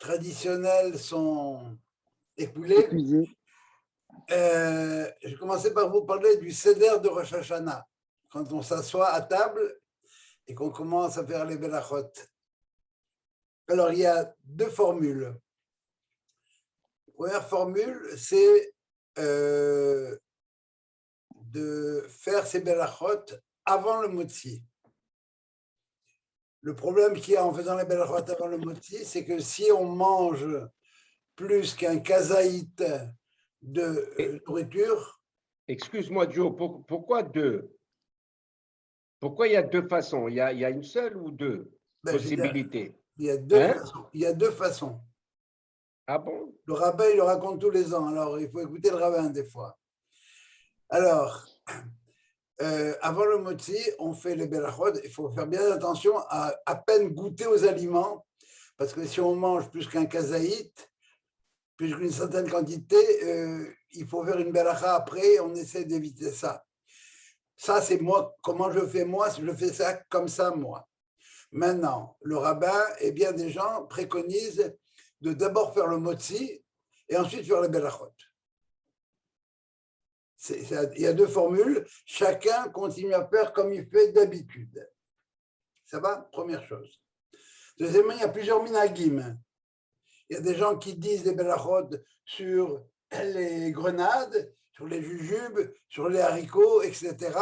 traditionnels sont écoulés, épuisé. je commençais par vous parler du Seder de Rosh Hashanah, quand on s'assoit à table et qu'on commence à faire les Belachot. Alors, il y a deux formules. La première formule, c'est de faire ces Belachot avant le Motzi. Le problème qu'il y a en faisant les Belachot avant le Motzi, c'est que si on mange plus qu'un kazaït de nourriture. Excuse-moi, Joe, pourquoi deux? Pourquoi il y a deux façons? Il y a une seule ou deux possibilités? Il y a deux hein? façons. Il y a deux façons. Ah bon? Le rabbin, il le raconte tous les ans, alors il faut écouter le rabbin des fois. Alors, avant le motzi, on fait les belachot. Il faut faire bien attention à peine goûter aux aliments, parce que si on mange plus qu'un kazaït, plus qu'une certaine quantité, il faut faire une belacha après, on essaie d'éviter ça. Ça, c'est moi, comment je fais moi, je fais ça comme ça moi. Maintenant, le rabbin et bien des gens préconisent de d'abord faire le motzi et ensuite faire les belachot. Il y a deux formules, chacun continue à faire comme il fait d'habitude. Ça va? Première chose. Deuxièmement, il y a plusieurs minagim. Il y a des gens qui disent les belachot sur les grenades, sur les jujubes, sur les haricots, etc.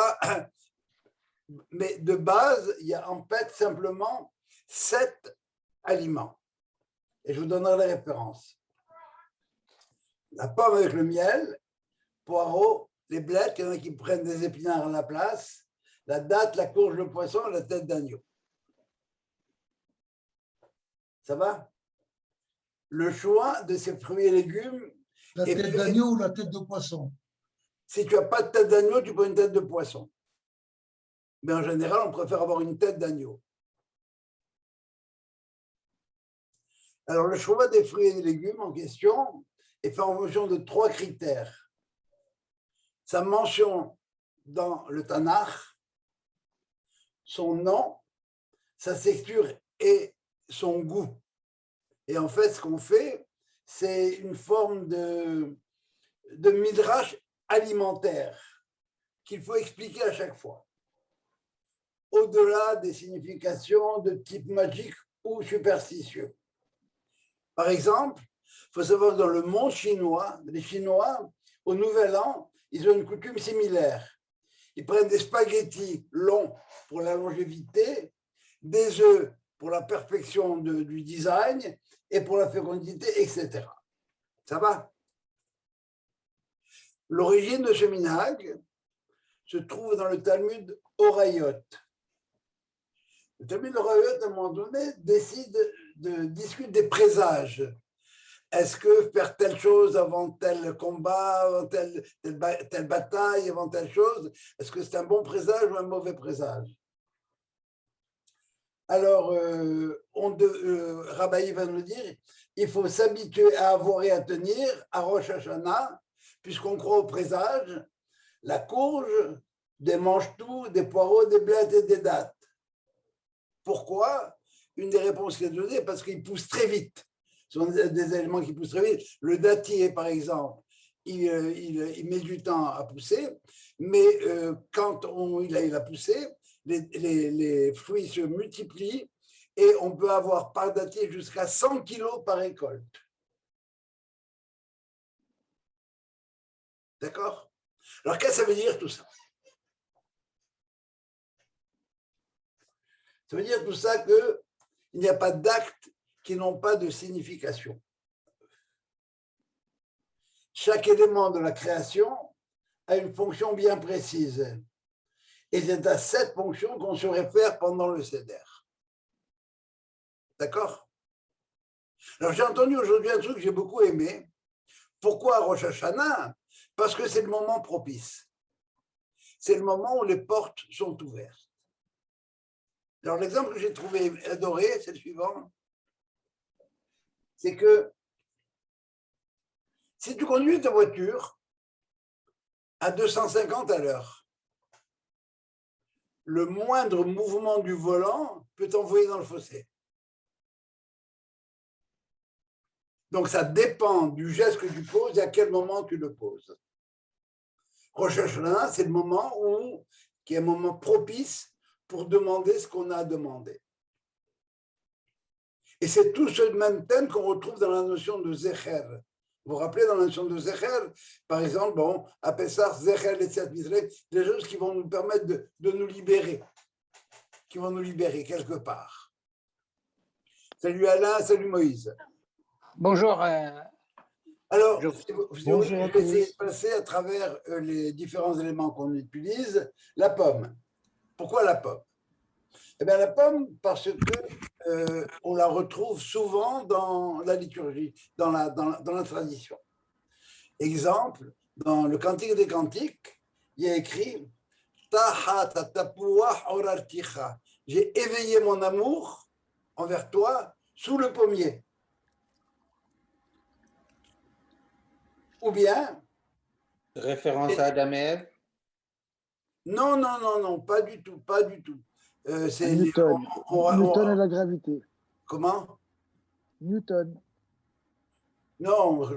Mais de base, il y a en fait simplement 7 aliments. Et je vous donnerai les références. La pomme avec le miel, poireau, les blettes, il y en a qui prennent des épinards à la place, la date, la courge, le poisson, la tête d'agneau. Ça va? Le choix de ces fruits et légumes. La tête d'agneau ou la tête de poisson? Si tu n'as pas de tête d'agneau, tu prends une tête de poisson. Mais en général, on préfère avoir une tête d'agneau. Alors, le choix des fruits et des légumes en question est fait en fonction de 3 critères. Sa mention dans le Tanakh, son nom, sa texture et son goût. Et en fait, ce qu'on fait, c'est une forme de midrash alimentaire qu'il faut expliquer à chaque fois, au-delà des significations de type magique ou superstitieux. Par exemple, il faut savoir que dans le monde chinois, les Chinois, au Nouvel An, ils ont une coutume similaire. Ils prennent des spaghettis longs pour la longévité, des œufs pour la perfection du design et pour la fécondité, etc. Ça va? L'origine de ce minhag se trouve dans le Talmud Horayot. Le Talmud Horayot, à un moment donné, discute des présages. Est-ce que faire telle chose avant tel combat, avant telle bataille, avant telle chose, est-ce que c'est un bon présage ou un mauvais présage? Alors, Rabbi va nous dire, il faut s'habituer à avoir et à tenir à Rosh Hashanah, puisqu'on croit au présage, la courge, des mange-tout, des poireaux, des blettes et des dattes. Pourquoi? Une des réponses qui est donnée, parce qu'ils poussent très vite. Ce sont des éléments qui poussent très vite. Le dattier, par exemple, il met du temps à pousser, mais quand il a poussé, les fruits se multiplient et on peut avoir par dattier jusqu'à 100 kilos par récolte. D'accord? Alors, qu'est-ce que ça veut dire tout ça? Ça veut dire tout ça qu'il n'y a pas d'actes qui n'ont pas de signification. Chaque élément de la création a une fonction bien précise. Et c'est à cette fonction qu'on se réfère pendant le Seder. D'accord? Alors, j'ai entendu aujourd'hui un truc que j'ai beaucoup aimé. Pourquoi Rosh Hashanah? Parce que c'est le moment propice. C'est le moment où les portes sont ouvertes. Alors, l'exemple que j'ai trouvé adoré, c'est le suivant. C'est que si tu conduis ta voiture à 250 à l'heure, le moindre mouvement du volant peut t'envoyer dans le fossé. Donc, ça dépend du geste que tu poses et à quel moment tu le poses. Rosh Hashanah, c'est le moment qui est un moment propice pour demander ce qu'on a à demander. Et c'est tout ce même thème qu'on retrouve dans la notion de Zecher. Vous vous rappelez, dans la notion de Zecher, par exemple, à Pessah, Zecher, Letziat Misraël, des choses qui vont nous permettre de nous libérer, qui vont nous libérer quelque part. Salut Alain, salut Moïse. Bonjour. Alors, Bonjour je vais essayer de passer à travers les différents éléments qu'on utilise. La pomme. Pourquoi la pomme? Eh bien, la pomme, parce que on la retrouve souvent dans la liturgie, dans la tradition. Exemple, dans le Cantique des Cantiques, il y a écrit Tahat tapuach orarticha. J'ai éveillé mon amour envers toi sous le pommier. Ou bien. Référence à Adam et Ève? Non, non, non, non, pas du tout, pas du tout. C'est Newton. Newton et la gravité. Comment? Newton. Non,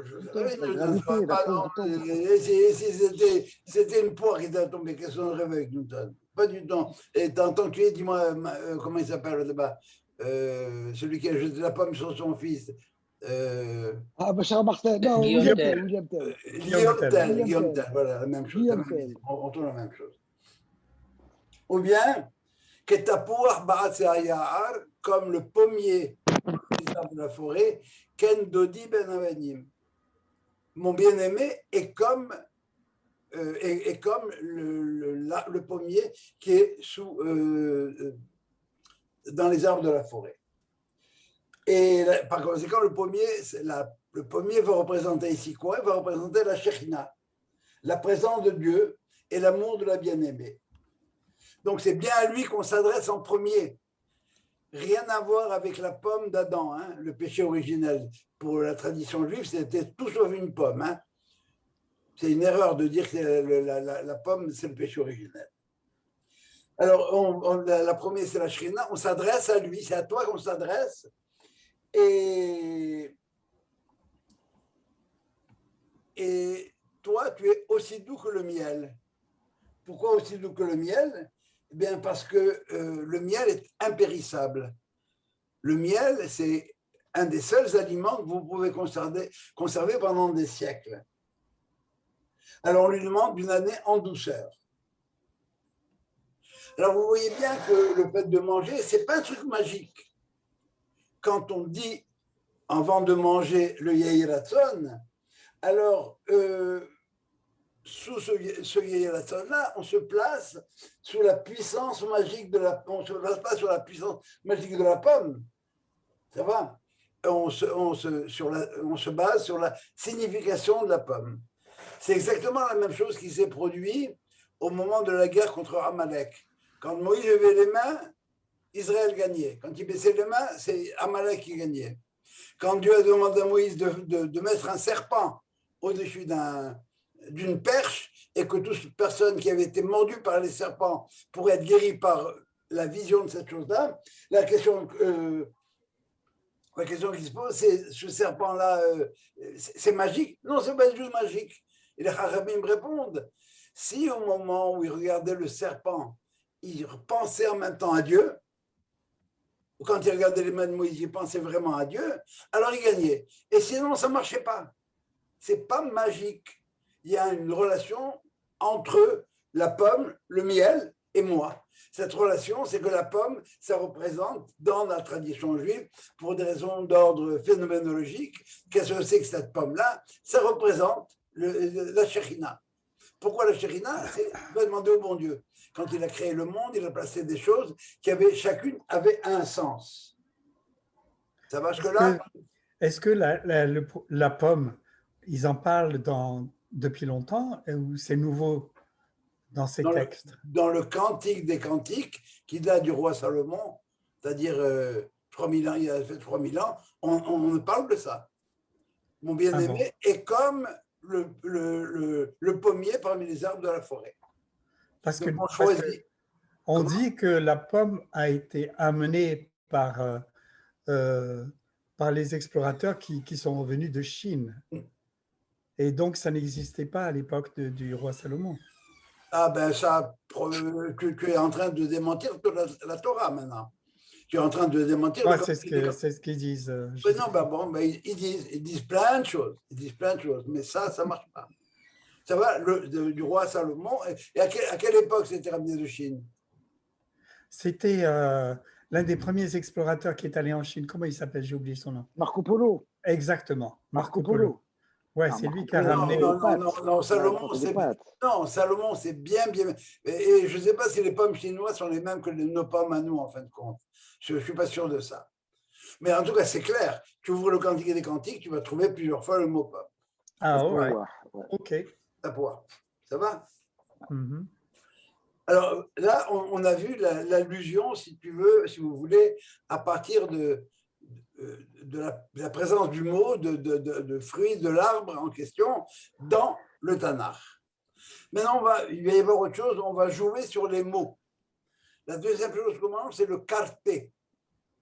c'était une poire qui t'a tombé, question de réveil, Newton. Pas du tout. Et tant que tu es, dis-moi, comment il s'appelle là-bas, celui qui a jeté la pomme sur son fils. Bachar Martin, non, William Tell. Guillaume Tell, voilà, la même chose. On trouve la même chose. Ou bien, comme le pommier des arbres de la forêt, Ken Dodi Ben Avanim. Mon bien-aimé est comme le pommier qui est dans les arbres de la forêt. Et par conséquent, le pommier va représenter ici quoi? Il va représenter la Shekhinah, la présence de Dieu et l'amour de la bien-aimée. Donc, c'est bien à lui qu'on s'adresse en premier. Rien à voir avec la pomme d'Adam, hein, le péché originel. Pour la tradition juive, c'était tout sauf une pomme. Hein. C'est une erreur de dire que la pomme, c'est le péché originel. Alors, la première, c'est la Shrina. On s'adresse à lui, c'est à toi qu'on s'adresse. Et toi, tu es aussi doux que le miel. Pourquoi aussi doux que le miel? Eh bien, parce que le miel est impérissable. Le miel, c'est un des seuls aliments que vous pouvez conserver pendant des siècles. Alors, on lui demande une année en douceur. Alors, vous voyez bien que le fait de manger, ce n'est pas un truc magique. Quand on dit, avant de manger le Yehi Ratzon, alors, sous ce Yehi Ratzon-là, on se place sous la puissance magique de la pomme. On ne se place pas sur la puissance magique de la pomme. Ça va? On se base sur la signification de la pomme. C'est exactement la même chose qui s'est produit au moment de la guerre contre Amalek. Quand Moïse levait les mains, Israël gagnait. Quand il baissait les mains, c'est Amalek qui gagnait. Quand Dieu a demandé à Moïse de mettre un serpent au-dessus d'une perche et que toute personne qui avait été mordue par les serpents pourrait être guérie par la vision de cette chose-là, la question qui se pose, c'est ce serpent-là, c'est magique? Non, c'est pas du tout magique. Et les Chachamim répondent, si au moment où ils regardaient le serpent, ils pensaient en même temps à Dieu, ou quand ils regardaient les mains de Moïse, ils pensaient vraiment à Dieu, alors ils gagnaient. Et sinon, ça ne marchait pas. Ce n'est pas magique. Il y a une relation entre la pomme, le miel et moi. Cette relation, c'est que la pomme, ça représente, dans la tradition juive, pour des raisons d'ordre phénoménologique, qu'est-ce que c'est que cette pomme-là? Ça représente la Shekhinah. Pourquoi la Shekhinah? C'est de demander au bon Dieu. Quand il a créé le monde, il a placé des choses qui chacune avait un sens. Ça va jusque-là? Est-ce que la pomme, ils en parlent depuis longtemps ou c'est nouveau dans ces textes? Dans le Cantique des Cantiques, qui date du roi Salomon, c'est-à-dire 3000 ans, il a fait 3000 ans, on parle de ça. Mon bien-aimé est comme le pommier parmi les arbres de la forêt. Parce on dit que la pomme a été amenée par par les explorateurs qui sont revenus de Chine. Et donc, ça n'existait pas à l'époque du roi Salomon. Ah ben ça, tu es en train de démentir toute la Torah maintenant. Tu es en train de démentir. Ouais, c'est ce qu'ils disent. Oui, non, ben bon, ben ils disent plein de choses. Ils disent plein de choses, mais ça ne marche pas. Ça va, du roi Salomon. Et à quelle époque c'était ramené de Chine? C'était l'un des premiers explorateurs qui est allé en Chine. Comment il s'appelle? J'ai oublié son nom. Marco Polo. Exactement, Marco Polo. Ouais, c'est lui qui a ramené. Non, Salomon, c'est bien. Et je ne sais pas si les pommes chinoises sont les mêmes que nos pommes à nous, en fin de compte. Je ne suis pas sûr de ça. Mais en tout cas, c'est clair. Tu ouvres le Cantique des Cantiques, tu vas trouver plusieurs fois le mot pomme. Ah, ouais. OK. Ça va? Mm-hmm. Alors là, on a vu l'allusion, si tu veux, si vous voulez, à partir de la présence du mot, de fruits de l'arbre en question dans le Tanakh. Maintenant, il va y avoir autre chose, on va jouer sur les mots. La deuxième chose qu'on mange, c'est le carté.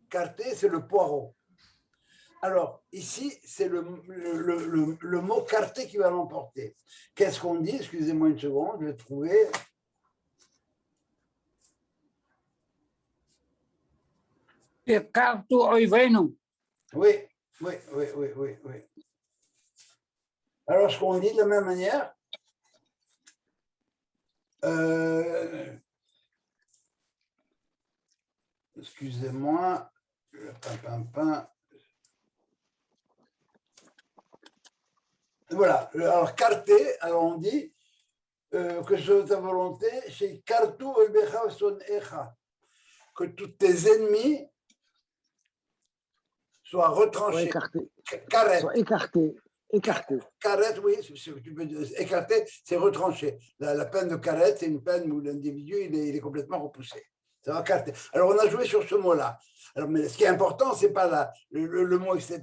Carté, c'est le poireau. Alors, ici, c'est le mot carté qui va l'emporter. Qu'est-ce qu'on dit? Excusez-moi une seconde, je vais trouver. Oui. Alors, ce qu'on dit de la même manière, excusez-moi, voilà, alors carté, alors on dit que ce ta volonté, chez Kartu Ebecha Son Echa, que tous tes ennemis soient retranchés. Soient écartés. Karet, oui, tu peux dire, écarté, c'est retranché. La peine de karet, c'est une peine où l'individu il est complètement repoussé. Ça va carter. Alors, on a joué sur ce mot-là. Alors, mais ce qui est important, ce n'est pas le mot, etc.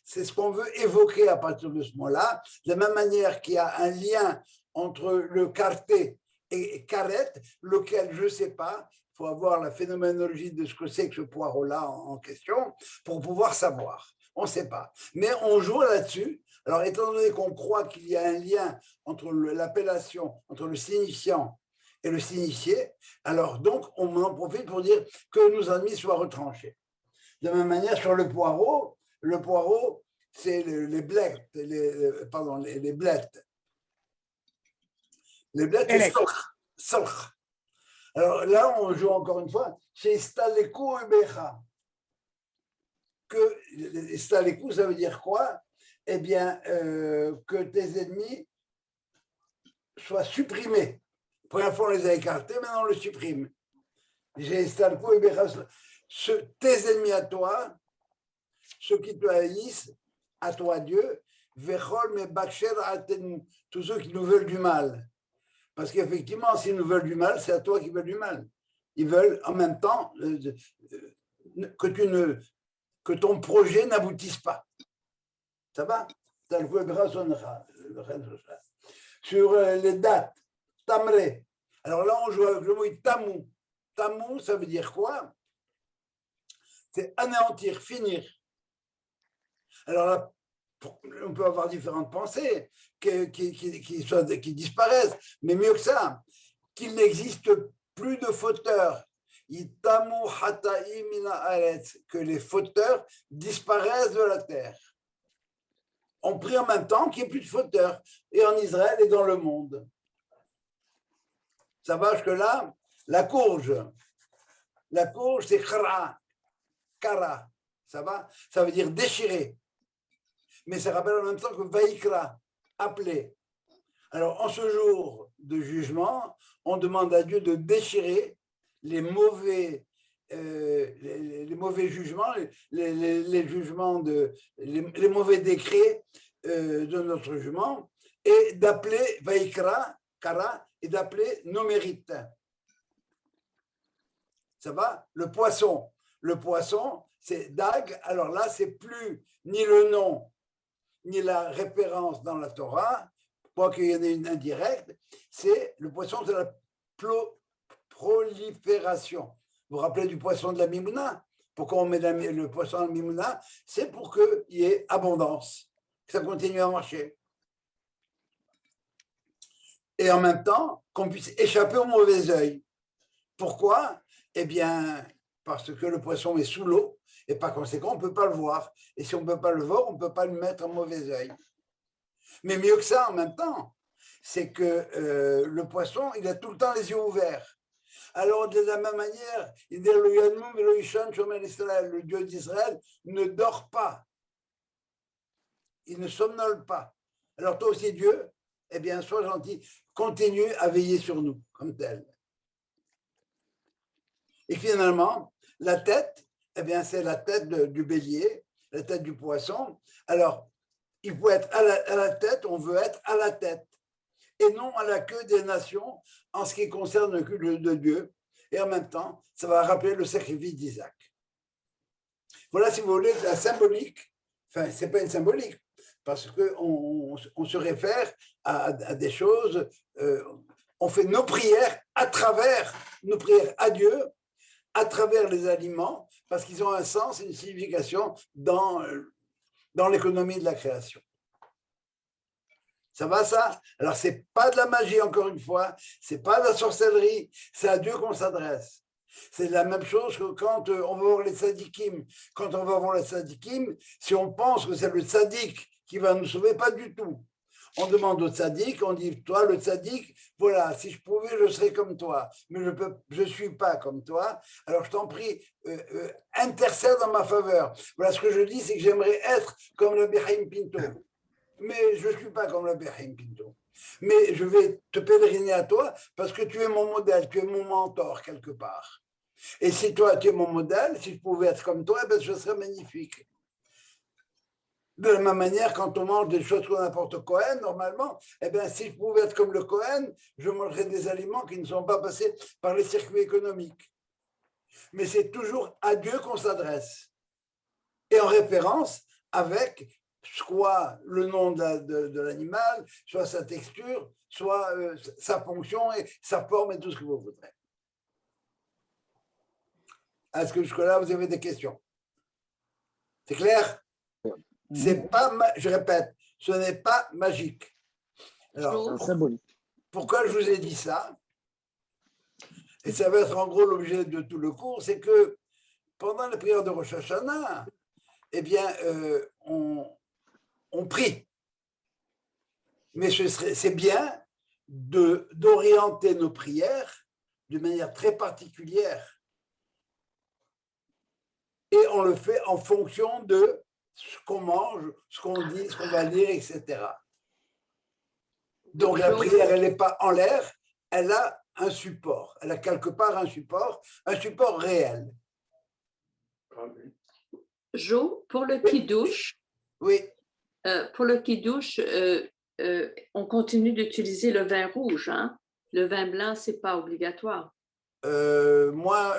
C'est ce qu'on veut évoquer à partir de ce mot-là. De la même manière qu'il y a un lien entre le carté et karet, lequel je ne sais pas. Il faut avoir la phénoménologie de ce que c'est que ce poireau-là en question pour pouvoir savoir. On ne sait pas. Mais on joue là-dessus. Alors, étant donné qu'on croit qu'il y a un lien entre l'appellation, entre le signifiant et le signifié, alors donc, on en profite pour dire que nos ennemis soient retranchés. De la même manière, sur le poireau, c'est les blettes. Les blettes. Les blettes, c'est solch. Alors là, on joue encore une fois, c'est Staleku Ebecha. Que Staleku, ça veut dire quoi? Eh bien, que tes ennemis soient supprimés. Première fois, on les a écartés, maintenant on les supprime. J'ai Staleku Ebecha. Tes ennemis à toi, ceux qui te haïssent, à toi Dieu, Vechol me Baksher Atenu, tous ceux qui nous veulent du mal. Parce qu'effectivement, s'ils nous veulent du mal, c'est à toi qu'ils veulent du mal. Ils veulent en même temps que ton projet n'aboutisse pas. Ça va? Sur les dates, tamré. Alors là, on joue avec le mot tamou. Tamou, ça veut dire quoi? C'est anéantir, finir. Alors là, on peut avoir différentes pensées qui disparaissent, mais mieux que ça, qu'il n'existe plus de fauteurs. Que les fauteurs disparaissent de la terre. On prie en même temps qu'il n'y ait plus de fauteurs, et en Israël et dans le monde. Ça va jusque-là? La courge, c'est kara. Ça va? Ça veut dire déchirer. Mais ça rappelle en même temps que Vaikra, appeler. Alors, en ce jour de jugement, on demande à Dieu de déchirer les mauvais jugements, les mauvais décrets de notre jugement, et d'appeler Vaikra, Kara, et d'appeler nos mérites. Ça va? Le poisson, c'est Dag. Alors là, c'est plus ni le nom, ni la référence dans la Torah, quoi qu'il y en ait une indirecte, c'est le poisson de la prolifération. Vous vous rappelez du poisson de la Mimouna? Pourquoi on met le poisson dans le mimouna? C'est pour qu'il y ait abondance, que ça continue à marcher. Et en même temps, qu'on puisse échapper au mauvais œil. Pourquoi? Eh bien, parce que le poisson est sous l'eau et par conséquent, on ne peut pas le voir. Et si on ne peut pas le voir, on ne peut pas le mettre en mauvais œil. Mais mieux que ça, en même temps, c'est que le poisson, il a tout le temps les yeux ouverts. Alors, de la même manière, il dit le Dieu d'Israël ne dort pas. Il ne somnole pas. Alors, toi aussi, Dieu, eh bien, sois gentil, continue à veiller sur nous, comme tel. Et finalement, la tête, eh bien, c'est la tête du bélier, la tête du poisson. Alors, il faut être à la tête, on veut être à la tête, et non à la queue des nations en ce qui concerne le culte de Dieu. Et en même temps, ça va rappeler le sacrifice d'Isaac. Voilà, si vous voulez, la symbolique, enfin, ce n'est pas une symbolique, parce qu'on se réfère à des choses, on fait nos prières à travers, nos prières à Dieu, à travers les aliments, parce qu'ils ont un sens et une signification dans l'économie de la création. Ça va, ça? Alors, ce n'est pas de la magie, encore une fois, ce n'est pas de la sorcellerie, c'est à Dieu qu'on s'adresse. C'est la même chose que quand on va voir les tzadikim. Quand on va voir les tzadikim, si on pense que c'est le tzadik qui va nous sauver, pas du tout. On demande au tzadik, on dit, toi, le tzadik, voilà, si je pouvais, je serais comme toi, mais je ne suis pas comme toi, alors je t'en prie, intercède en ma faveur. Voilà, ce que je dis, c'est que j'aimerais être comme le Haïm Pinto, mais je ne suis pas comme le Haïm Pinto. Mais je vais te pèleriner à toi parce que tu es mon modèle, tu es mon mentor quelque part. Et si toi, tu es mon modèle, si je pouvais être comme toi, ben, ce serait magnifique. De la même manière, quand on mange des choses qu'on apporte Cohen, normalement, eh bien, si je pouvais être comme le Cohen, je mangerais des aliments qui ne sont pas passés par les circuits économiques. Mais c'est toujours à Dieu qu'on s'adresse. Et en référence avec soit le nom de l'animal, soit sa texture, soit sa fonction et sa forme et tout ce que vous voudrez. Est-ce que jusque-là, vous avez des questions? C'est clair? C'est pas, je répète, ce n'est pas magique. Alors, pourquoi je vous ai dit ça? Et ça va être en gros l'objet de tout le cours, c'est que pendant la prière de Rosh Hashanah, eh bien, on prie. Mais c'est bien d'orienter nos prières de manière très particulière. Et on le fait en fonction de ce qu'on mange, ce qu'on dit, ce qu'on va lire, etc. Donc la prière, elle n'est pas en l'air, elle a un support. Elle a quelque part un support réel. Jo, pour le kiddush, oui. Pour le kiddush, on continue d'utiliser le vin rouge. Hein? Le vin blanc, ce n'est pas obligatoire. Moi,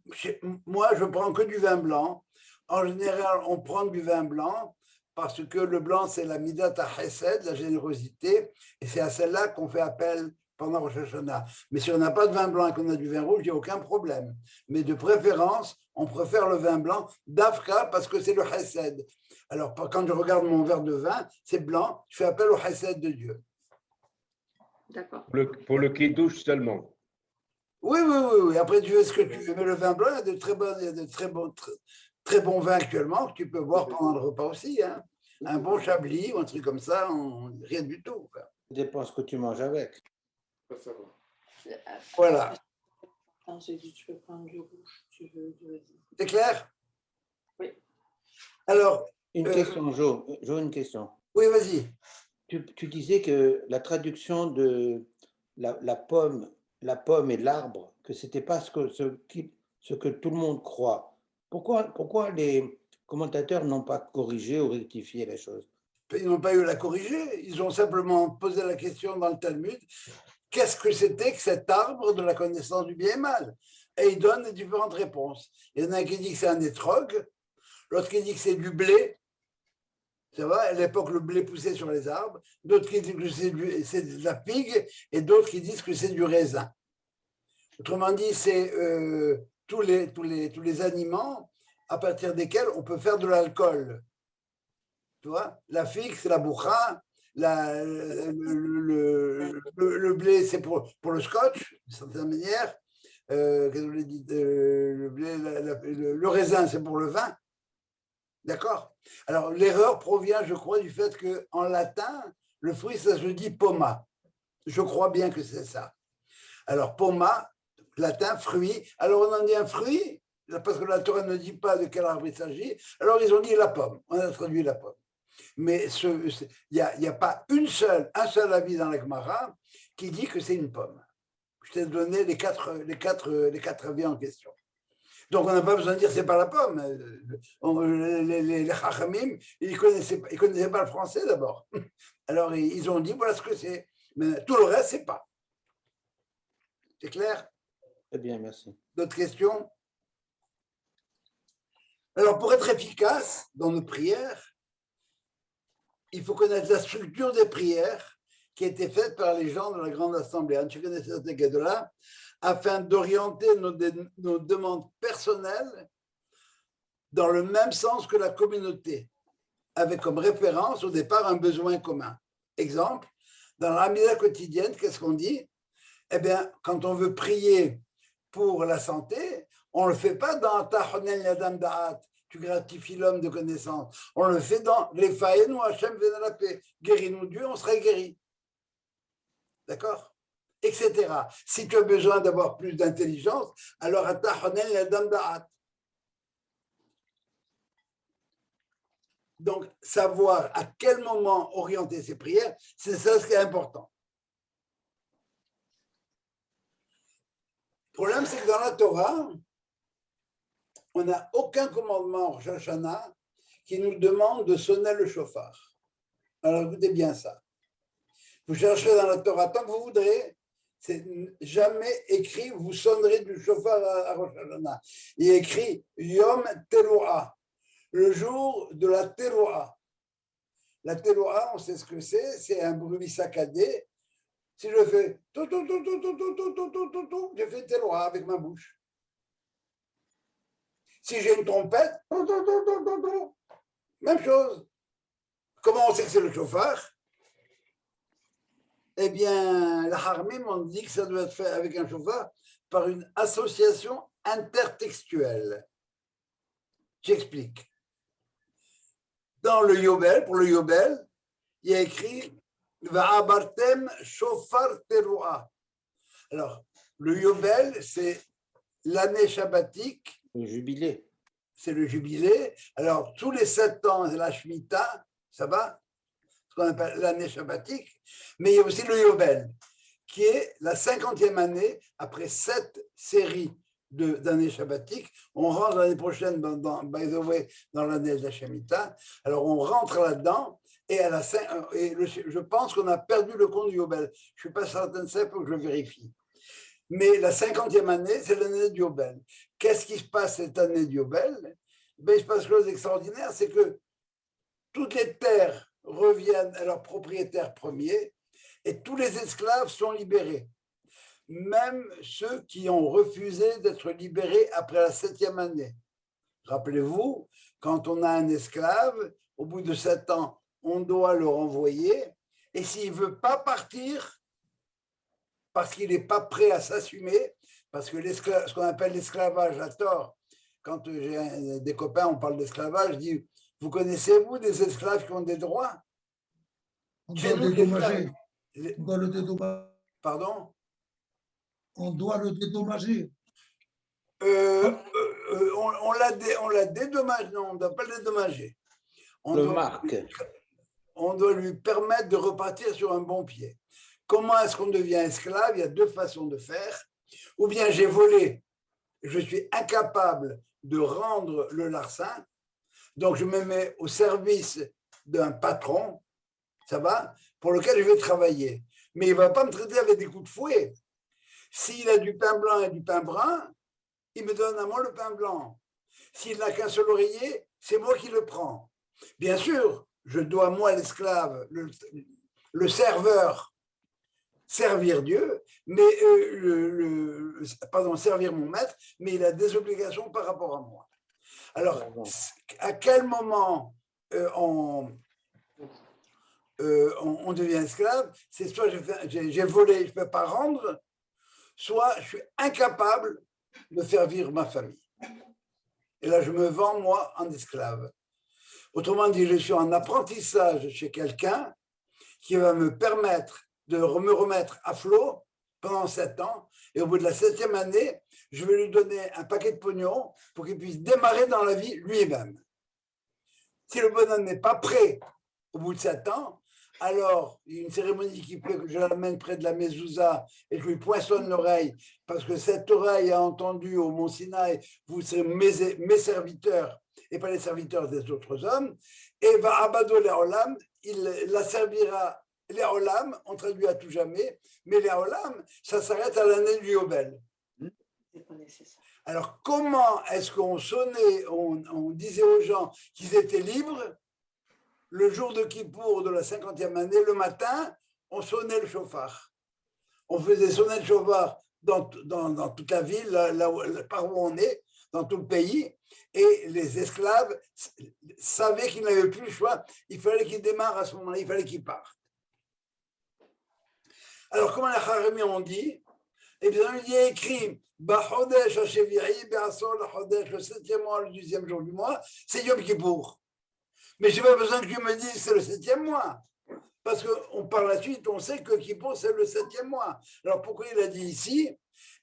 je prends que du vin blanc. En général, on prend du vin blanc parce que le blanc, c'est la midat ha-chesed, la générosité, et c'est à celle-là qu'on fait appel pendant Rosh Hashanah. Mais si on n'a pas de vin blanc et qu'on a du vin rouge, il n'y a aucun problème. Mais de préférence, on préfère le vin blanc d'Afka parce que c'est le chesed. Alors, quand je regarde mon verre de vin, c'est blanc, je fais appel au chesed de Dieu. D'accord. Pour le kiddush seulement. Oui. Après, tu fais ce que tu veux. Mais le vin blanc, il y a de très bons vins actuellement que tu peux boire pendant le repas aussi. Hein. Un bon chablis ou un truc comme ça, rien du tout. Quoi. Ça dépend ce que tu manges avec. Voilà. J'ai dit, tu peux prendre du rouge, tu veux du... C'est clair? Oui. Alors. Une question, Jo, une question. Oui, vas-y. Tu disais que la traduction de la pomme et l'arbre, que ce n'était pas ce que tout le monde croit. Pourquoi les commentateurs n'ont pas corrigé ou rectifié la chose? Ils n'ont pas eu à la corriger. Ils ont simplement posé la question dans le Talmud. Qu'est-ce que c'était que cet arbre de la connaissance du bien et mal? Et ils donnent différentes réponses. Il y en a un qui dit que c'est un étrog, l'autre qui dit que c'est du blé. Ça va, à l'époque, le blé poussait sur les arbres. D'autres qui disent que c'est de la figue et d'autres qui disent que c'est du raisin. Autrement dit, c'est tous les aliments à partir desquels on peut faire de l'alcool. Tu vois, la figue, c'est la boucha, le blé, c'est pour le scotch, d'une certaine manière. Qu'est-ce que je voulais dire, le raisin, c'est pour le vin. D'accord? Alors, l'erreur provient, je crois, du fait qu'en latin, le fruit, ça se dit poma. Je crois bien que c'est ça. Alors, poma, latin, fruit. Alors, on en dit un fruit, parce que la Torah ne dit pas de quel arbre il s'agit. Alors, ils ont dit la pomme. On a traduit la pomme. Mais il n'y a pas un seul avis dans la Gemara qui dit que c'est une pomme. Je t'ai donné les quatre avis en question. Donc, on n'a pas besoin de dire c'est pas la pomme. Les Chachamim, ils connaissaient pas le français d'abord. Alors, ils ont dit voilà ce que c'est. Mais tout le reste, c'est pas. C'est clair? Très bien, merci. D'autres questions? Alors, pour être efficace dans nos prières, il faut connaître la structure des prières qui a été faite par les gens de la Grande Assemblée. Tu connais cette là afin d'orienter nos demandes personnelles dans le même sens que la communauté, avec comme référence au départ un besoin commun. Exemple, dans la Hamida quotidienne, qu'est-ce qu'on dit? Eh bien, quand on veut prier pour la santé, on ne le fait pas dans Tahonel Yadam Da'at, tu gratifies l'homme de connaissance. On le fait dans les Faïnou Hachem Venalapé. Guéris-nous Dieu, on serait guéri. D'accord? Etc. Si tu as besoin d'avoir plus d'intelligence, alors à Tahonel Yadam Da'at. Donc, savoir à quel moment orienter ses prières, c'est ça ce qui est important. Le problème, c'est que dans la Torah, on n'a aucun commandement en Rosh Hashanah qui nous demande de sonner le chauffard. Alors, écoutez bien ça. Vous chercherez dans la Torah tant que vous voudrez, c'est jamais écrit, vous sonnerez du chauffard à Rosh Hashanah. Il est écrit Yom Teruah, le jour de la Teruah. La Teruah, on sait ce que c'est un bruit saccadé. Si je fais tout, je fais Teruah avec ma bouche. Si j'ai une trompette, même chose. Comment on sait que c'est le chauffard? Eh bien, la Harmim, on dit que ça doit être fait avec un chauffard par une association intertextuelle. J'explique. Dans le Yobel, pour le Yobel, il y a écrit Va'abartem shofar teruah. Alors, le Yobel, c'est l'année shabbatique. Le jubilé. C'est le jubilé. Alors, tous les 7 ans, c'est la Shemitah, ça va? Ce qu'on appelle l'année shabbatique. Mais il y a aussi le Yobel, qui est la 50e année après 7 séries d'années shabbatiques. On rentre l'année prochaine, by the way, dans l'année de la Shemitah. Alors, on rentre là-dedans et, je pense qu'on a perdu le compte du Yobel. Je ne suis pas certain de ça, il faut que je vérifie. Mais la 50e année, c'est l'année du Yobel. Qu'est-ce qui se passe cette année du Yobel? Ben, il se passe quelque chose d'extraordinaire, c'est que toutes les terres reviennent à leurs propriétaires premiers et tous les esclaves sont libérés. Même ceux qui ont refusé d'être libérés après la 7e année. Rappelez-vous, quand on a un esclave, au bout de 7 ans, on doit le renvoyer. Et s'il ne veut pas partir, parce qu'il n'est pas prêt à s'assumer, parce que ce qu'on appelle l'esclavage à tort, quand j'ai des copains, on parle d'esclavage, je dis, vous connaissez-vous des esclaves qui ont des droits? On doit le dédommager. On doit le dédommager. Pardon? On doit le dédommager. On l'a dédommagé, non, on ne doit pas le dédommager. On doit lui permettre de repartir sur un bon pied. Comment est-ce qu'on devient esclave? Il y a 2 façons de faire. Ou bien j'ai volé, je suis incapable de rendre le larcin, donc je me mets au service d'un patron, ça va, pour lequel je vais travailler. Mais il ne va pas me traiter avec des coups de fouet. S'il a du pain blanc et du pain brun, il me donne à moi le pain blanc. S'il n'a qu'un seul oreiller, c'est moi qui le prends. Bien sûr, je dois, moi, l'esclave, le serveur, servir Dieu, mais servir mon maître, mais il a des obligations par rapport à moi. Alors, à quel moment on devient esclave? C'est soit j'ai volé, je ne peux pas rendre, soit je suis incapable de faire vivre ma famille. Et là, je me vends, moi, en esclave. Autrement dit, je suis en apprentissage chez quelqu'un qui va me permettre de me remettre à flot pendant 7 ans. Et au bout de la 7e année, je vais lui donner un paquet de pognon pour qu'il puisse démarrer dans la vie lui-même. Si le bonhomme n'est pas prêt au bout de 7 ans, alors il y a une cérémonie qui fait que je l'amène près de la mezouza et je lui poinçonne l'oreille parce que cette oreille a entendu au Mont Sinaï, vous serez mes serviteurs et pas les serviteurs des autres hommes, et va abado les olam, il la servira les olam, on traduit à tout jamais, mais les olam, ça s'arrête à l'année du Yobel. Alors, comment est-ce qu'on sonnait, on disait aux gens qu'ils étaient libres le jour de Kippour de la 50e année, le matin, on sonnait le chauffard. On faisait sonner le chauffard dans toute la ville, par où on est, dans tout le pays, et les esclaves savaient qu'ils n'avaient plus le choix, il fallait qu'ils démarrent à ce moment-là, il fallait qu'ils partent. Alors, comment les Harami ont dit? Eh bien, il y a écrit le 7e mois, le 10e jour du mois, c'est Yom Kippour. Mais je n'ai pas besoin que tu me dises c'est le 7e mois. Parce que par la suite, on sait que Kippour, c'est le 7e mois. Alors, pourquoi il a dit ici?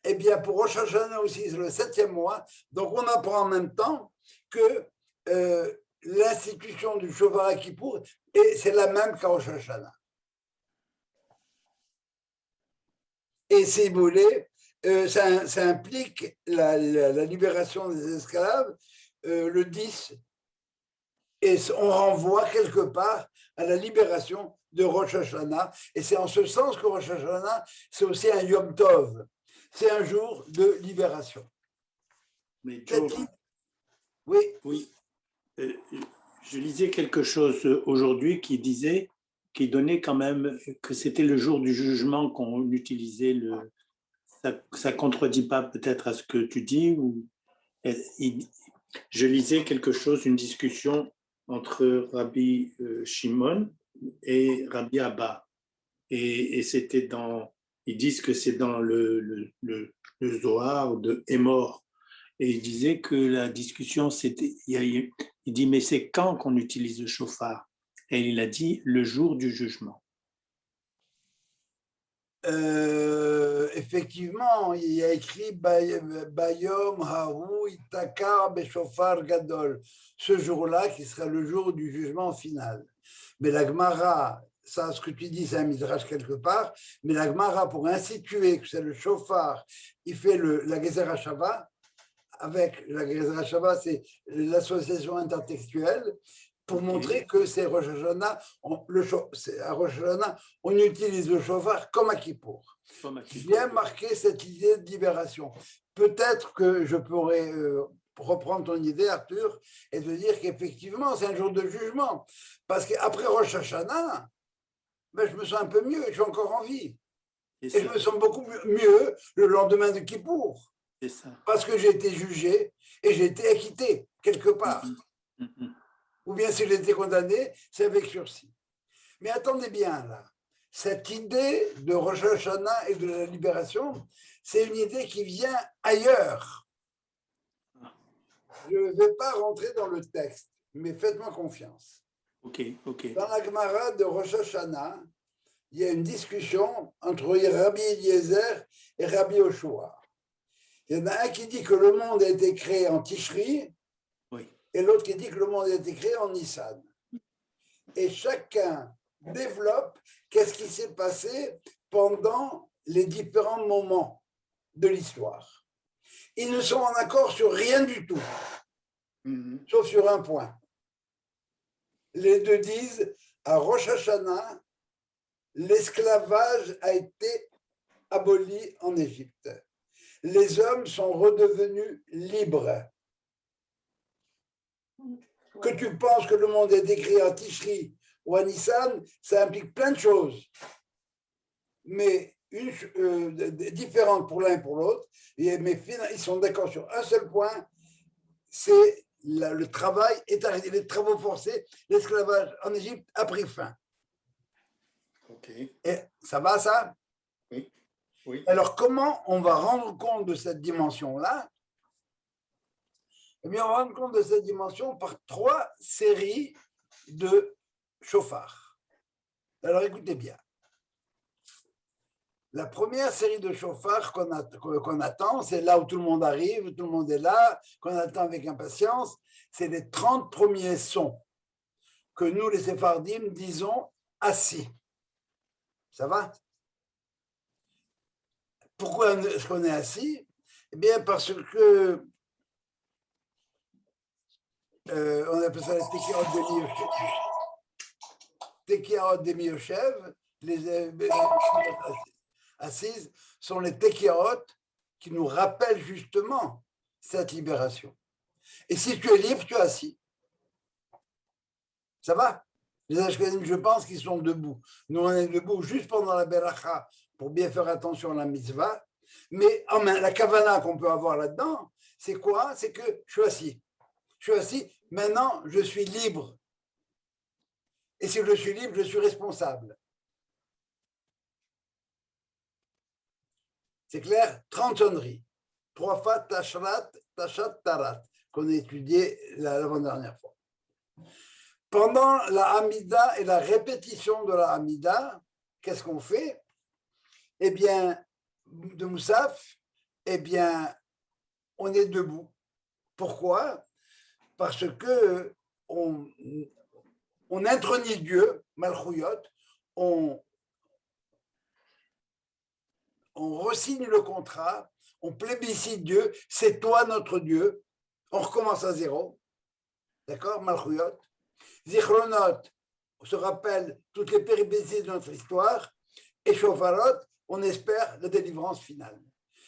Eh bien, pour Rosh Hashanah aussi, c'est le 7e mois. Donc, on apprend en même temps que l'institution du Shofar à Kippour, c'est la même qu'à Rosh Hashanah. Et si vous voulez, ça implique la libération des esclaves le 10. Et on renvoie quelque part à la libération de Rosh Hashanah. Et c'est en ce sens que Rosh Hashanah, c'est aussi un Yom Tov. C'est un jour de libération. Mais Joe, oui. Oui. Je lisais quelque chose aujourd'hui qui donnait quand même que c'était le jour du jugement qu'on utilisait. Ça ne contredit pas peut-être à ce que tu dis. Je lisais quelque chose, une discussion entre Rabbi Shimon et Rabbi Abba. Et c'était ils disent que c'est dans le Zohar de Hémor. Et il disait que la discussion, il dit, mais c'est quand qu'on utilise le chauffard? Et il a dit, le jour du jugement. Effectivement, il y a écrit Bayom Hahu Itakar Beshofar Gadol, ce jour-là qui sera le jour du jugement final. Mais la Gemara, ça, ce que tu dis, c'est un midrash quelque part, mais la Gemara, pour instituer que c'est le chauffard, il fait la Gezer HaShava. Avec la Gezer HaShava, c'est l'association intertextuelle, pour montrer que c'est Rosh Hashanah, à Rosh Hashanah, on utilise le chauffard comme à Kippour. Bien marquer cette idée de libération. Peut-être que je pourrais reprendre ton idée, Arthur, et de dire qu'effectivement, c'est un jour de jugement. Parce qu'après Rosh Hashanah, je me sens un peu mieux, j'ai encore envie. Et je me sens beaucoup mieux le lendemain de Kippour. Parce que j'ai été jugé et j'ai été acquitté quelque part. Ou bien si j'ai été condamné, c'est avec sursis. Mais attendez bien là, cette idée de Rosh Hashanah et de la libération, c'est une idée qui vient ailleurs. Je ne vais pas rentrer dans le texte, mais faites-moi confiance. Dans la Gemara de Rosh Hashanah, il y a une discussion entre Rabbi Eliezer et Rabbi Yoshua. Il y en a un qui dit que le monde a été créé en Tishri, et l'autre qui dit que le monde a été créé en Nissan. Et chacun développe qu'est-ce qui s'est passé pendant les différents moments de l'histoire. Ils ne sont en accord sur rien du tout, sauf sur un point. Les deux disent, à Rosh Hashanah, l'esclavage a été aboli en Égypte. Les hommes sont redevenus libres. Que tu penses que le monde est écrit à Tishri ou à Nissan, ça implique plein de choses, mais différentes pour l'un et pour l'autre, mais ils sont d'accord sur un seul point, c'est le travail est arrêté, les travaux forcés, l'esclavage en Égypte a pris fin. Ok. Et ça va, ça? Oui. Oui. Alors, comment on va rendre compte de cette dimension-là? Eh bien, on va rendre compte de cette dimension par 3 séries de chauffards. Alors, écoutez bien. La première série de chauffards qu'on attend, c'est là où tout le monde arrive, tout le monde est là, qu'on attend avec impatience, c'est les 30 premiers sons que nous, les Sephardim, disons assis. Ça va? Pourquoi est-ce qu'on est assis? Eh bien, parce que on appelle ça les Tekirot de Miyoshev, les assises sont les Tekirot qui nous rappellent justement cette libération. Et si tu es libre, tu es assis. Ça va? Les Ashkenazim, je pense qu'ils sont debout. Nous, on est debout juste pendant la Beracha pour bien faire attention à la mitzvah. Mais la kavana qu'on peut avoir là-dedans, c'est quoi? C'est que je suis assis. Je suis assis, maintenant je suis libre. Et si je suis libre, je suis responsable. C'est clair? 30 sonneries. 3 fois Tashrat, Tashat, Tarat, qu'on a étudié l'avant-dernière fois. Pendant la Hamida et la répétition de la Hamida, qu'est-ce qu'on fait? Eh bien, de Moussaf, eh bien, on est debout. Pourquoi? Parce que on intronise Dieu, Malchouyot, on re-signe le contrat, on plébiscite Dieu, c'est toi notre Dieu, on recommence à zéro, d'accord, Malchouyot. Zichronot, on se rappelle toutes les péripéties de notre histoire, et Shofarot, on espère la délivrance finale.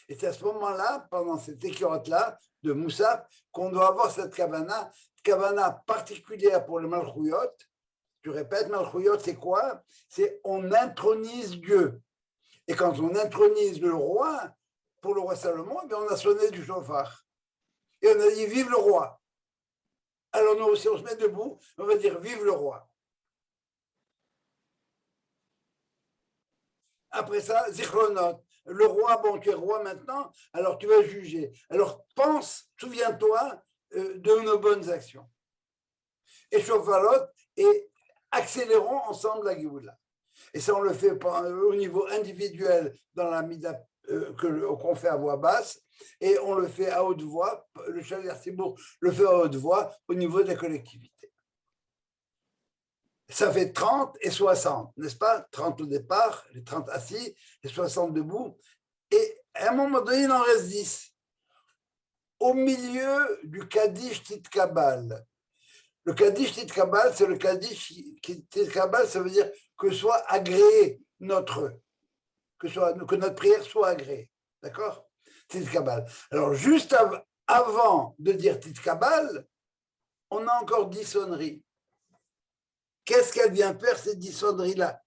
Et c'est à ce moment-là, pendant cette écurette-là, de Moussaf, qu'on doit avoir cette kavana particulière pour le Malchouyot. Je répète, Malchouyot, c'est quoi? C'est on intronise Dieu. Et quand on intronise le roi, pour le roi Salomon, eh bien, on a sonné du chauffard. Et on a dit, vive le roi. Alors nous aussi, on se met debout, on va dire, vive le roi. Après ça, Zichronot, le roi, bon, tu es roi maintenant, alors tu vas juger. Alors pense, souviens-toi de nos bonnes actions. Et Shofarot, et accélérons ensemble la Géoula. Et ça, on le fait au niveau individuel dans la Mida qu'on fait à voix basse, et on le fait à haute voix, le Chaler Sibour le fait à haute voix au niveau de la collectivité. Ça fait 30 et 60, n'est-ce pas? 30 au départ, les 30 assis, les 60 debout, et à un moment donné, il en reste 10. Au milieu du Kaddish Titkabal. Le Kaddish Titkabal, c'est le Kaddish Titkabal, ça veut dire que soit agréé que notre prière soit agréée. D'accord? Titkabal. Alors, juste avant de dire Titkabal, on a encore 10 sonneries. Qu'est-ce qu'elle vient faire, ces 10 sonneries-là?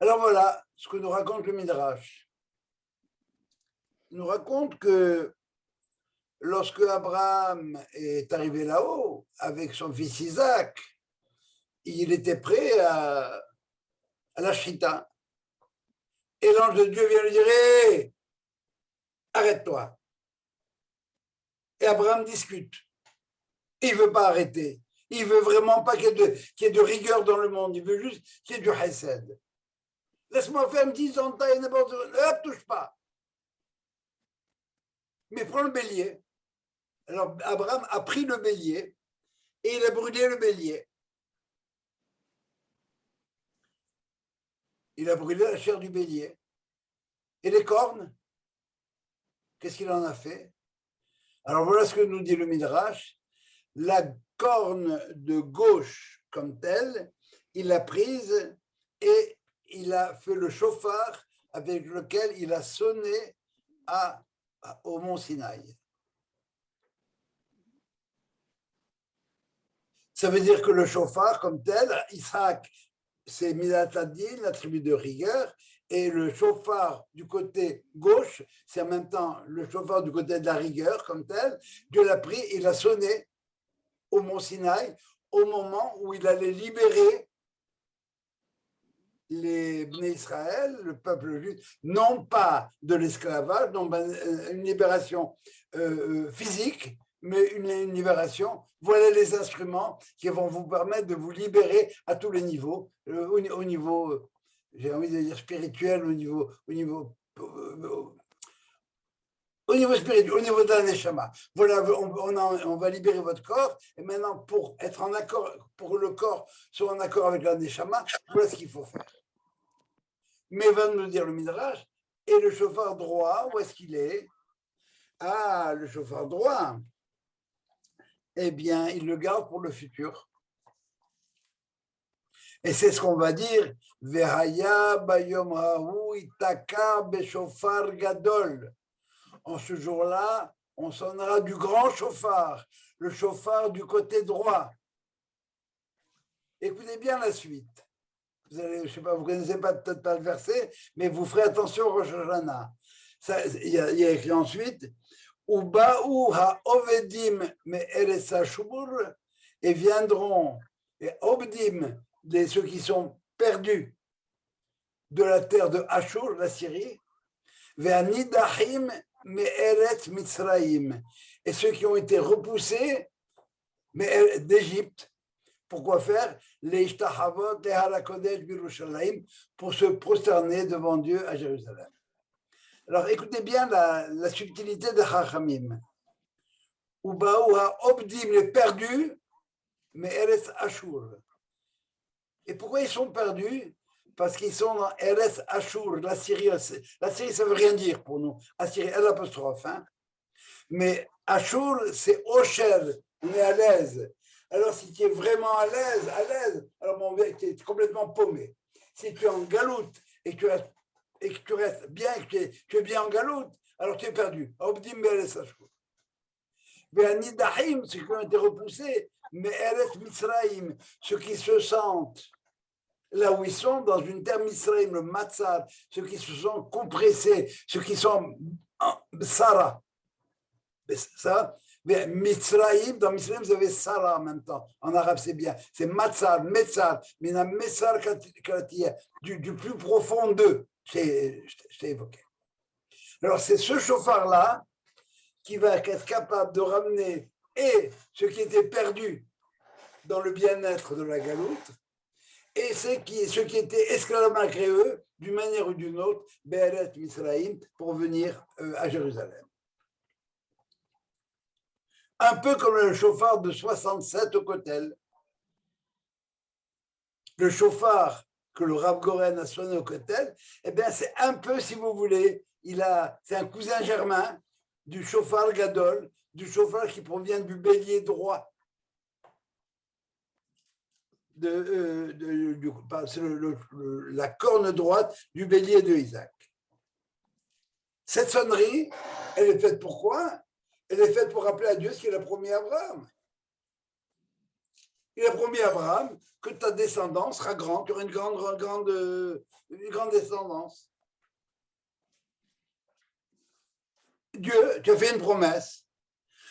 Alors voilà ce que nous raconte le Midrash. Il nous raconte que lorsque Abraham est arrivé là-haut avec son fils Isaac, il était prêt à la Shrita. Et l'ange de Dieu vient lui dire, hey, arrête-toi. Et Abraham discute. Il ne veut pas arrêter. Il ne veut vraiment pas qu'il y ait de rigueur dans le monde. Il veut juste qu'il y ait du chesed. Laisse-moi faire 10 ans de taille, n'importe quoi. Ne touche pas. Mais prends le bélier. Alors Abraham a pris le bélier et il a brûlé le bélier. Il a brûlé la chair du bélier. Et les cornes, qu'est-ce qu'il en a fait? Alors voilà ce que nous dit le Midrash. La corne de gauche comme telle, il l'a prise et il a fait le chauffard avec lequel il a sonné au mont Sinaï. Ça veut dire que le chauffard comme tel, Isaac, c'est Midat Hadin, la tribu de rigueur, Et le chauffard du côté gauche, c'est en même temps le chauffard du côté de la rigueur comme tel. Dieu l'a pris, il a sonné au mont Sinaï au moment où il allait libérer les Bnei Israël, le peuple juif, non pas de l'esclavage, non pas une libération physique, mais une libération. Voilà les instruments qui vont vous permettre de vous libérer à tous les niveaux, au niveau, j'ai envie de dire spirituel, au niveau spirituel, au niveau de la neshama. Voilà, on va libérer votre corps, et maintenant, pour être en accord, pour que le corps soit en accord avec la neshama, voilà ce qu'il faut faire. Mais va nous dire le Midrash, et le chauffard droit, où est-ce qu'il est? Ah, le chauffard droit, eh bien, il le garde pour le futur. Et c'est ce qu'on va dire, Vehaya bayom hahu itakar beshofar gadol. En ce jour-là, on sonnera du grand chauffard, le chauffard du côté droit. Écoutez bien la suite. Vous allez, je sais pas, vous connaissez peut-être pas le verset, mais vous ferez attention au Rosh Hashanah. Il y a écrit ensuite, Uba'u ha'ovedim me'eretz hashur, et viendront, et obdim, ceux qui sont perdus de la terre de Ashur, la Syrie, ve'anidahim me'eretz Mitzraïm, et ceux qui ont été repoussés d'Égypte. Pourquoi faire? Les ishtahavot, les harakodesh birushalayim, pour se prosterner devant Dieu à Jérusalem. Alors écoutez bien la subtilité de Chachamim. Ubaou ha-obdim, les perdus, mais Eretz Ashur. Et pourquoi ils sont perdus? Parce qu'ils sont dans Eretz Ashur, la Syrie. La Syrie, ça ne veut rien dire pour nous. Assyrie, l'apostrophe. Hein? Mais Ashur, c'est Osher, on est à l'aise. Alors, si tu es vraiment à l'aise, alors tu es complètement paumé. Si tu es en galoute et que tu restes bien, que tu es bien en galoute, alors tu es perdu. Obdim be'eretz Ashur. Ve'anidahim, ceux qui ont été repoussés, mais Eretz Mitzraïm, ceux qui se sentent là où ils sont, dans une terre Mitzraïm, le Matzar, ceux qui se sont compressés, ceux qui sont Sarah. Ça, mais Mitzraïm, dans Mitzraïm, vous avez Sarah en même temps. En arabe, c'est bien. C'est Matzar, Metzar, mais il y a Metzar du plus profond d'eux. Je t'ai évoqué. Alors, c'est ce chauffard-là qui va être capable de ramener et ceux qui étaient perdus dans le bien-être de la galoute et ceux qui étaient esclaves malgré eux, d'une manière ou d'une autre, Be'eret Misraïm, pour venir à Jérusalem. Un peu comme le chauffard de 67 au Kotel. Le chauffard que le Rav Goren a sonné au Kotel, eh bien, c'est un peu, si vous voulez, c'est un cousin germain du chauffard Gadol, du chauffard qui provient du bélier droit. C'est la corne droite du bélier de Isaac. Cette sonnerie, elle est faite pour quoi? Elle est faite pour rappeler à Dieu ce qu'il a promis à Abraham. Il a promis à Abraham que ta descendance sera grande, tu auras une grande descendance. Dieu, tu as fait une promesse.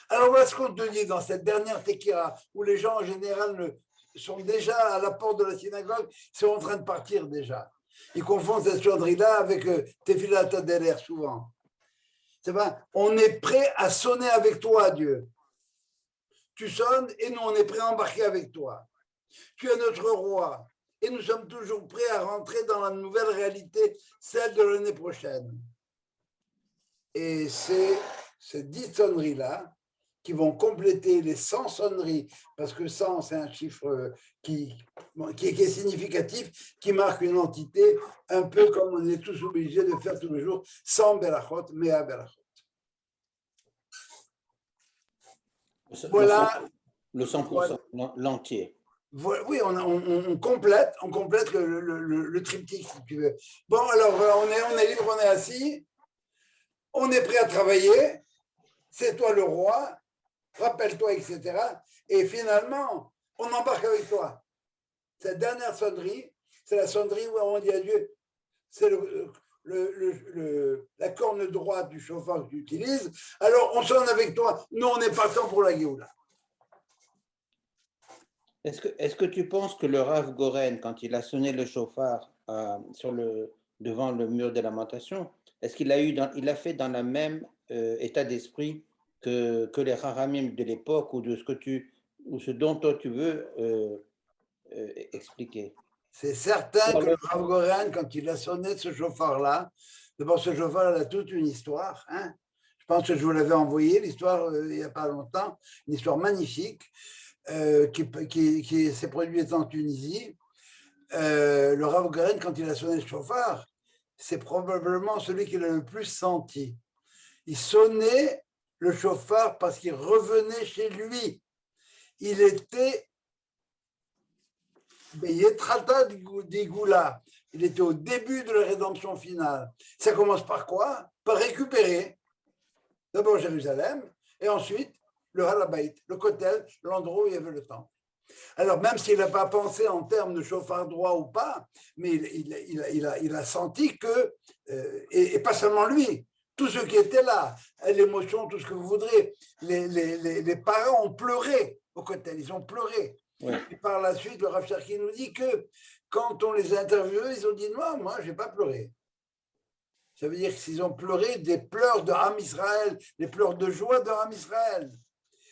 Alors voilà ce qu'on te dit dans cette dernière Tekira, où les gens en général sont déjà à la porte de la synagogue, sont en train de partir déjà. Ils confondent cette sonnerie-là avec Tefillah Tadeler souvent. C'est vrai, on est prêt à sonner avec toi, Dieu. Tu sonnes et nous, on est prêt à embarquer avec toi. Tu es notre roi et nous sommes toujours prêts à rentrer dans la nouvelle réalité, celle de l'année prochaine. Et c'est ces 10 sonneries-là qui vont compléter les 100 sonneries, parce que 100, c'est un chiffre qui est significatif, qui marque une entité, un peu comme on est tous obligés de faire tous les jours, 100 berachot, mea berachot. Voilà. Le 100%, l'entier. Oui, on complète le triptyque, si tu veux. Bon, alors, on est libre, on est assis, on est prêt à travailler, c'est toi le roi, rappelle-toi, etc. Et finalement, on embarque avec toi. Cette dernière sonnerie, c'est la sonnerie où on dit à Dieu, c'est la corne droite du chauffard que tu utilises, alors on sonne avec toi. Nous, on est partant pour la Géoula. Est-ce que tu penses que le Rav Goren, quand il a sonné le chauffard devant le mur des lamentations, est-ce qu'il a fait dans le même état d'esprit que les Haramim de l'époque ou ce dont toi tu veux expliquer? C'est certain que le Rav Goren, quand il a sonné ce chauffard-là, d'abord ce chauffard a toute une histoire. Hein. Je pense que je vous l'avais envoyé, l'histoire il n'y a pas longtemps, une histoire magnifique qui s'est produite en Tunisie. Le Rav Goren, quand il a sonné le chauffard, c'est probablement celui qu'il a le plus senti. Il sonnait le chauffard parce qu'il revenait chez lui. Il était Yetrata d'Igoula. Il était au début de la rédemption finale. Ça commence par quoi? Par récupérer d'abord Jérusalem et ensuite le Halabait, le Kotel, l'endroit où il y avait le temple. Alors, même s'il n'a pas pensé en termes de chauffard droit ou pas, mais il a senti que, et pas seulement lui, tous ceux qui étaient là, l'émotion, tout ce que vous voudrez, les parents ont pleuré au Kotel, ils ont pleuré. Ouais. Et par la suite, le Rav Cherki nous dit que quand on les a interviewés, ils ont dit non, moi, je n'ai pas pleuré. Ça veut dire qu'ils ont pleuré des pleurs de Ham Israël, des pleurs de joie de Ham Israël.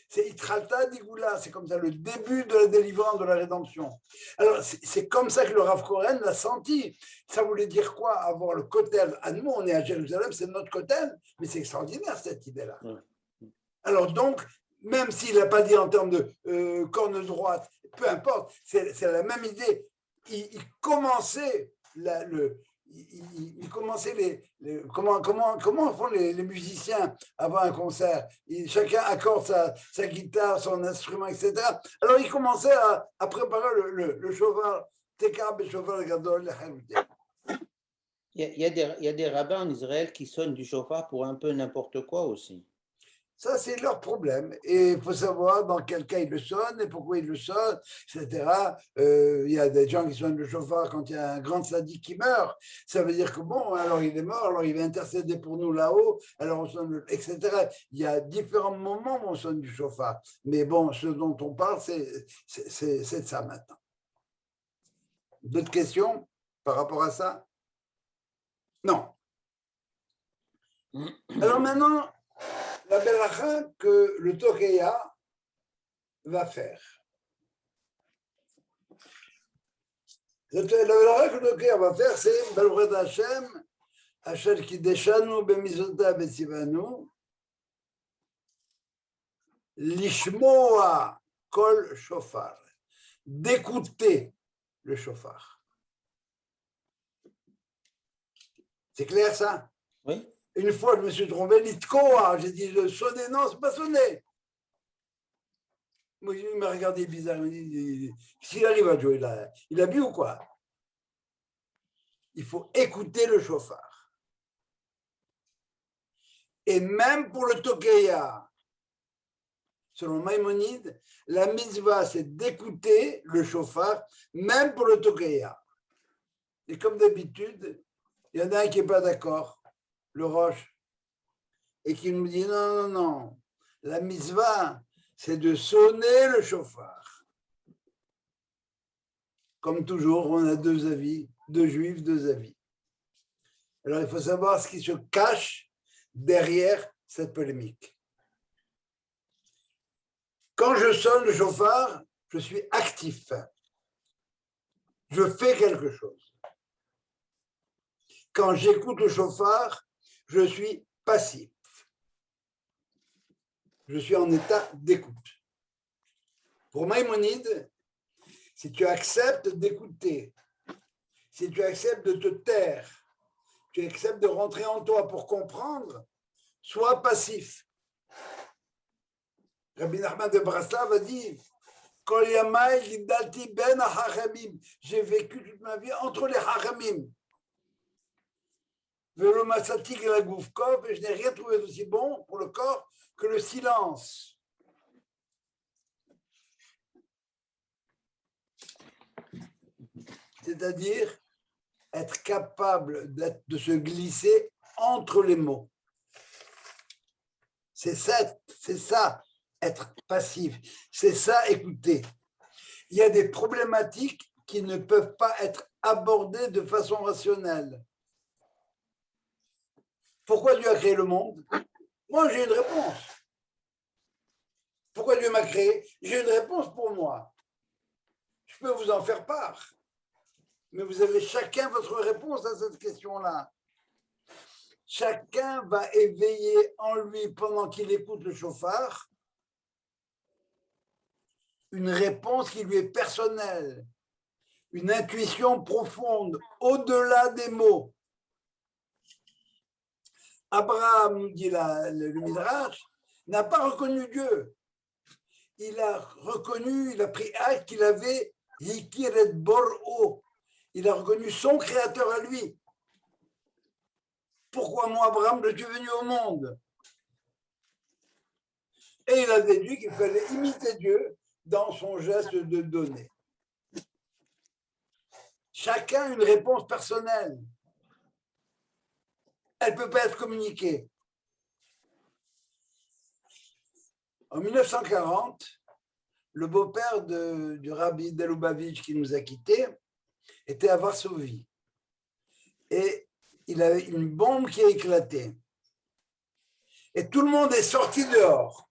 C'est Itralta d'Igoula, c'est comme ça le début de la délivrance, de la rédemption. Alors, c'est comme ça que le Rav Koren l'a senti. Ça voulait dire quoi? Avoir le Kotel. À nous, on est à Jérusalem, c'est notre Kotel, mais c'est extraordinaire cette idée-là. Ouais. Alors donc, même s'il n'a pas dit en termes de corne droite, peu importe, c'est la même idée. Il commençait il commençait comment font les musiciens avant un concert? Chacun accorde sa guitare, son instrument, etc. Alors il commençait à préparer le chauffard, Tekab et chauffard Gadol. Il y a des rabbins en Israël qui sonnent du chauffard pour un peu n'importe quoi aussi. Ça, c'est leur problème. Et il faut savoir dans quel cas ils le sonnent et pourquoi ils le sonnent, etc. Il y a des gens qui sonnent le chauffard quand il y a un grand sadique qui meurt. Ça veut dire que bon, alors il est mort, alors il va intercéder pour nous là-haut, alors on sonne, etc. Il y a différents moments où on sonne du chauffard. Mais bon, ce dont on parle, c'est de ça maintenant. D'autres questions par rapport à ça? Non. Alors maintenant, la belacha que le Tokeya va faire. La belacha que le Tokeya va faire, c'est Belvred Hashem, Asher Kideshanu Bemizota Betzivanu, Lishmoa Kol Shofar, d'écouter le shofar. C'est clair ça? Oui. Une fois, je me suis trompé, l'itkoa, j'ai dit sonner, non, c'est pas sonner. Moi, il m'a regardé bizarre, il m'a dit, s'il arrive à jouer là, il a bu ou quoi? Il faut écouter le chauffard. Et même pour le Tokeya, selon Maïmonide, la mitzvah, c'est d'écouter le chauffard, même pour le Tokeya. Et comme d'habitude, il y en a un qui n'est pas d'accord, le Roche, et qui nous dit non, non, non, la mitzvah, c'est de sonner le chauffard. Comme toujours, on a deux avis, deux juifs, deux avis. Alors, il faut savoir ce qui se cache derrière cette polémique. Quand je sonne le chauffard, je suis actif. Je fais quelque chose. Quand j'écoute le chauffard, je suis passif. Je suis en état d'écoute. Pour Maïmonide, si tu acceptes d'écouter, si tu acceptes de te taire, tu acceptes de rentrer en toi pour comprendre, sois passif. Rabbi Nachman de Braslav a dit Kol yamai gidalti ben hachamim. J'ai vécu toute ma vie entre les hachamim. Velo masati la goufkov, et je n'ai rien trouvé d'aussi bon pour le corps que le silence. C'est-à-dire être capable de se glisser entre les mots. C'est ça, être passif. C'est ça, écouter. Il y a des problématiques qui ne peuvent pas être abordées de façon rationnelle. Pourquoi Dieu a créé le monde? Moi, j'ai une réponse. Pourquoi Dieu m'a créé? J'ai une réponse pour moi. Je peux vous en faire part. Mais vous avez chacun votre réponse à cette question-là. Chacun va éveiller en lui, pendant qu'il écoute le chauffard, une réponse qui lui est personnelle, une intuition profonde, au-delà des mots. Abraham, nous dit le Midrash, n'a pas reconnu Dieu. Il a reconnu, il a pris acte qu'il avait Hikir et Bor'o. Il a reconnu son créateur à lui. Pourquoi moi, Abraham, je suis venu au monde? Et il a déduit qu'il fallait imiter Dieu dans son geste de donner. Chacun a une réponse personnelle. Elle ne peut pas être communiquée. En 1940, le beau-père du rabbi de Lubavitch qui nous a quittés était à Varsovie. Et il avait une bombe qui a éclaté. Et tout le monde est sorti dehors,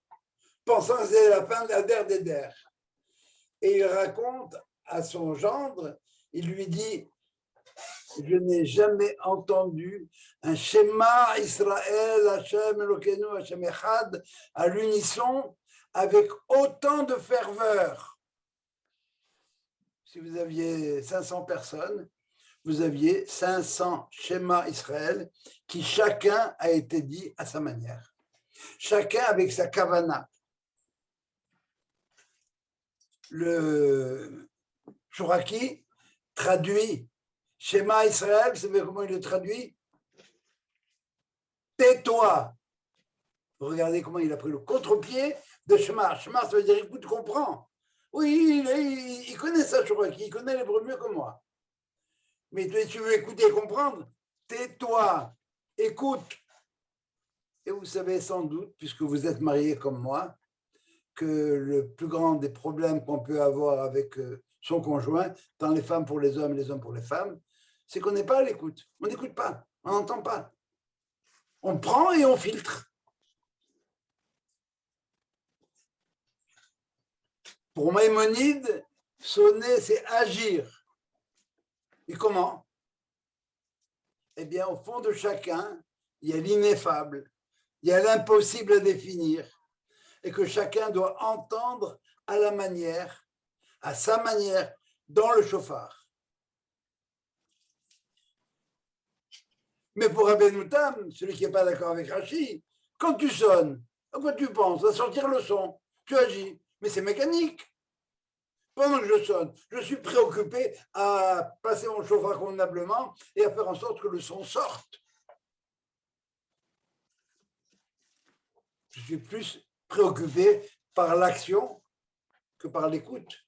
pensant que c'était la fin de la der des der. Et il raconte à son gendre, il lui dit, je n'ai jamais entendu un Shema Israël, Hashem Elokeinu, Hashem Echad, à l'unisson, avec autant de ferveur. Si vous aviez 500 personnes, vous aviez 500 schémas Israël qui chacun a été dit à sa manière. Chacun avec sa kavana. Le Shuraki traduit schéma Israël, vous savez comment il le traduit? Tais-toi. Regardez comment il a pris le contre-pied de Shema. Shema, ça veut dire écoute, comprends. Oui, il connaît ça, Shuraki, il connaît l'hébreu mieux que moi. Mais tu veux écouter et comprendre? Tais-toi, écoute. Et vous savez sans doute, puisque vous êtes mariés comme moi, que le plus grand des problèmes qu'on peut avoir avec son conjoint, tant les femmes pour les hommes, les hommes pour les femmes, c'est qu'on n'est pas à l'écoute. On n'écoute pas, on n'entend pas. On prend et on filtre. Pour Maïmonide, sonner, c'est agir. Et comment? Eh bien, au fond de chacun, il y a l'ineffable, il y a l'impossible à définir, et que chacun doit entendre à la manière, à sa manière, dans le chauffard. Mais pour Rabbeinu Tam, celui qui n'est pas d'accord avec Rashi, quand tu sonnes, à quoi tu penses? À sortir le son, tu agis, mais c'est mécanique. Pendant que je sonne, je suis préoccupé à passer mon chauffard convenablement et à faire en sorte que le son sorte. Je suis plus préoccupé par l'action que par l'écoute.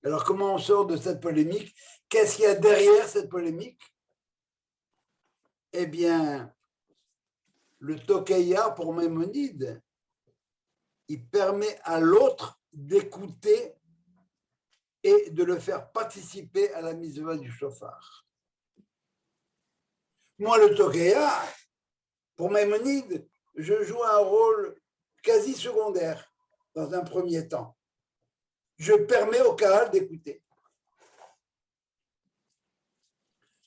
Alors, comment on sort de cette polémique? Qu'est-ce qu'il y a derrière cette polémique? Eh bien, le Tokeya pour Maïmonide, il permet à l'autre d'écouter et de le faire participer à la mitzvah du chauffard. Moi, le Tokeya, pour Maïmonide, je joue un rôle quasi secondaire dans un premier temps. Je permets au Kahal d'écouter.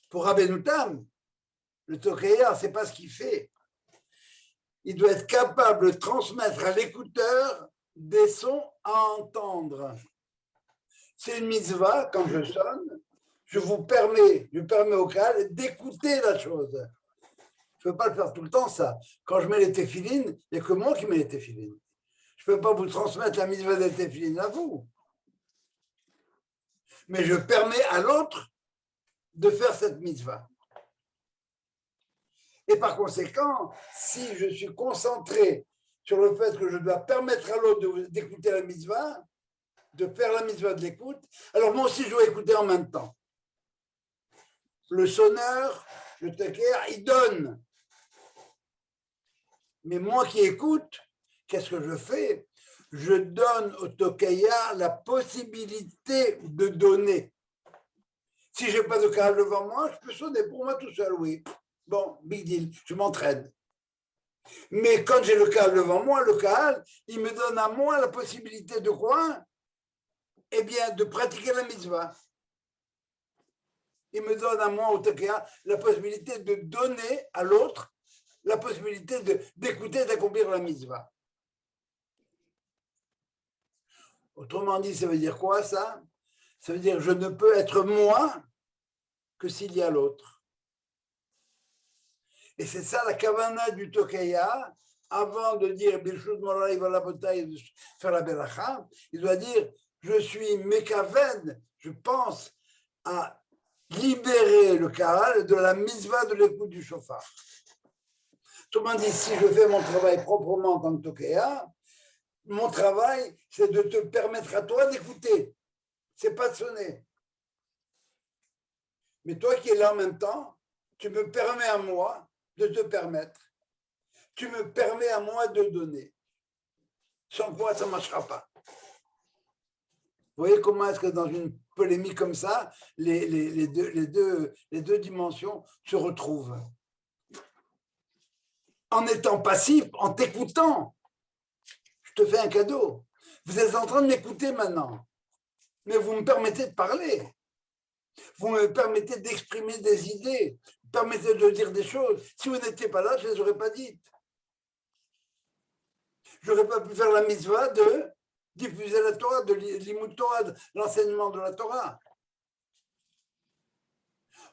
Pour Rabbeinu Tam, le Tokeya, ce n'est pas ce qu'il fait. Il doit être capable de transmettre à l'écouteur des sons à entendre. C'est une mitzvah, quand je sonne, je permets au Kahal d'écouter la chose. Je ne peux pas le faire tout le temps, ça. Quand je mets les téphilines, il n'y a que moi qui mets les téphilines. Je ne peux pas vous transmettre la mitzvah des téphilines à vous. Mais je permets à l'autre de faire cette mitzvah. Et par conséquent, si je suis concentré sur le fait que je dois permettre à l'autre d'écouter la mitzvah, de faire la mitzvah de l'écoute, alors moi aussi je dois écouter en même temps. le sonneur, le tekeya, il donne. Mais moi qui écoute, qu'est-ce que je fais? Je donne au tekeya la possibilité de donner. Si je n'ai pas de kahal devant moi, je peux sonner pour moi tout seul, oui. Bon, big deal, je m'entraide. Mais quand j'ai le kahal devant moi, le kahal, il me donne à moi la possibilité de quoi? Eh bien, de pratiquer la mitzvah. Il me donne à moi, au tekeya, la possibilité de donner à l'autre la possibilité d'écouter, d'accomplir la mitzvah. Autrement dit, ça veut dire quoi ça? Ça veut dire je ne peux être moi que s'il y a l'autre. Et c'est ça la kavana du tekeya. Avant de dire Birshut Morai Valabota et de faire la beracha, il doit dire je suis mekaven, je pense à libérer le kahal de la mitzvah de l'écoute du shofar. Autrement dit, si je fais mon travail proprement en tant que tekeya, mon travail, c'est de te permettre à toi d'écouter. C'est pas de sonner. Mais toi qui es là en même temps, tu me permets à moi de te permettre. Tu me permets à moi de donner. Sans quoi, ça ne marchera pas. Vous voyez comment est-ce que dans une polémique comme ça, les deux dimensions se retrouvent. En étant passif, en t'écoutant, je te fais un cadeau. Vous êtes en train de m'écouter maintenant, mais vous me permettez de parler. Vous me permettez d'exprimer des idées, vous me permettez de dire des choses. Si vous n'étiez pas là, je ne les aurais pas dites. Je n'aurais pas pu faire la mitzvah de diffuser la Torah, de l'imout Torah, de l'enseignement de la Torah.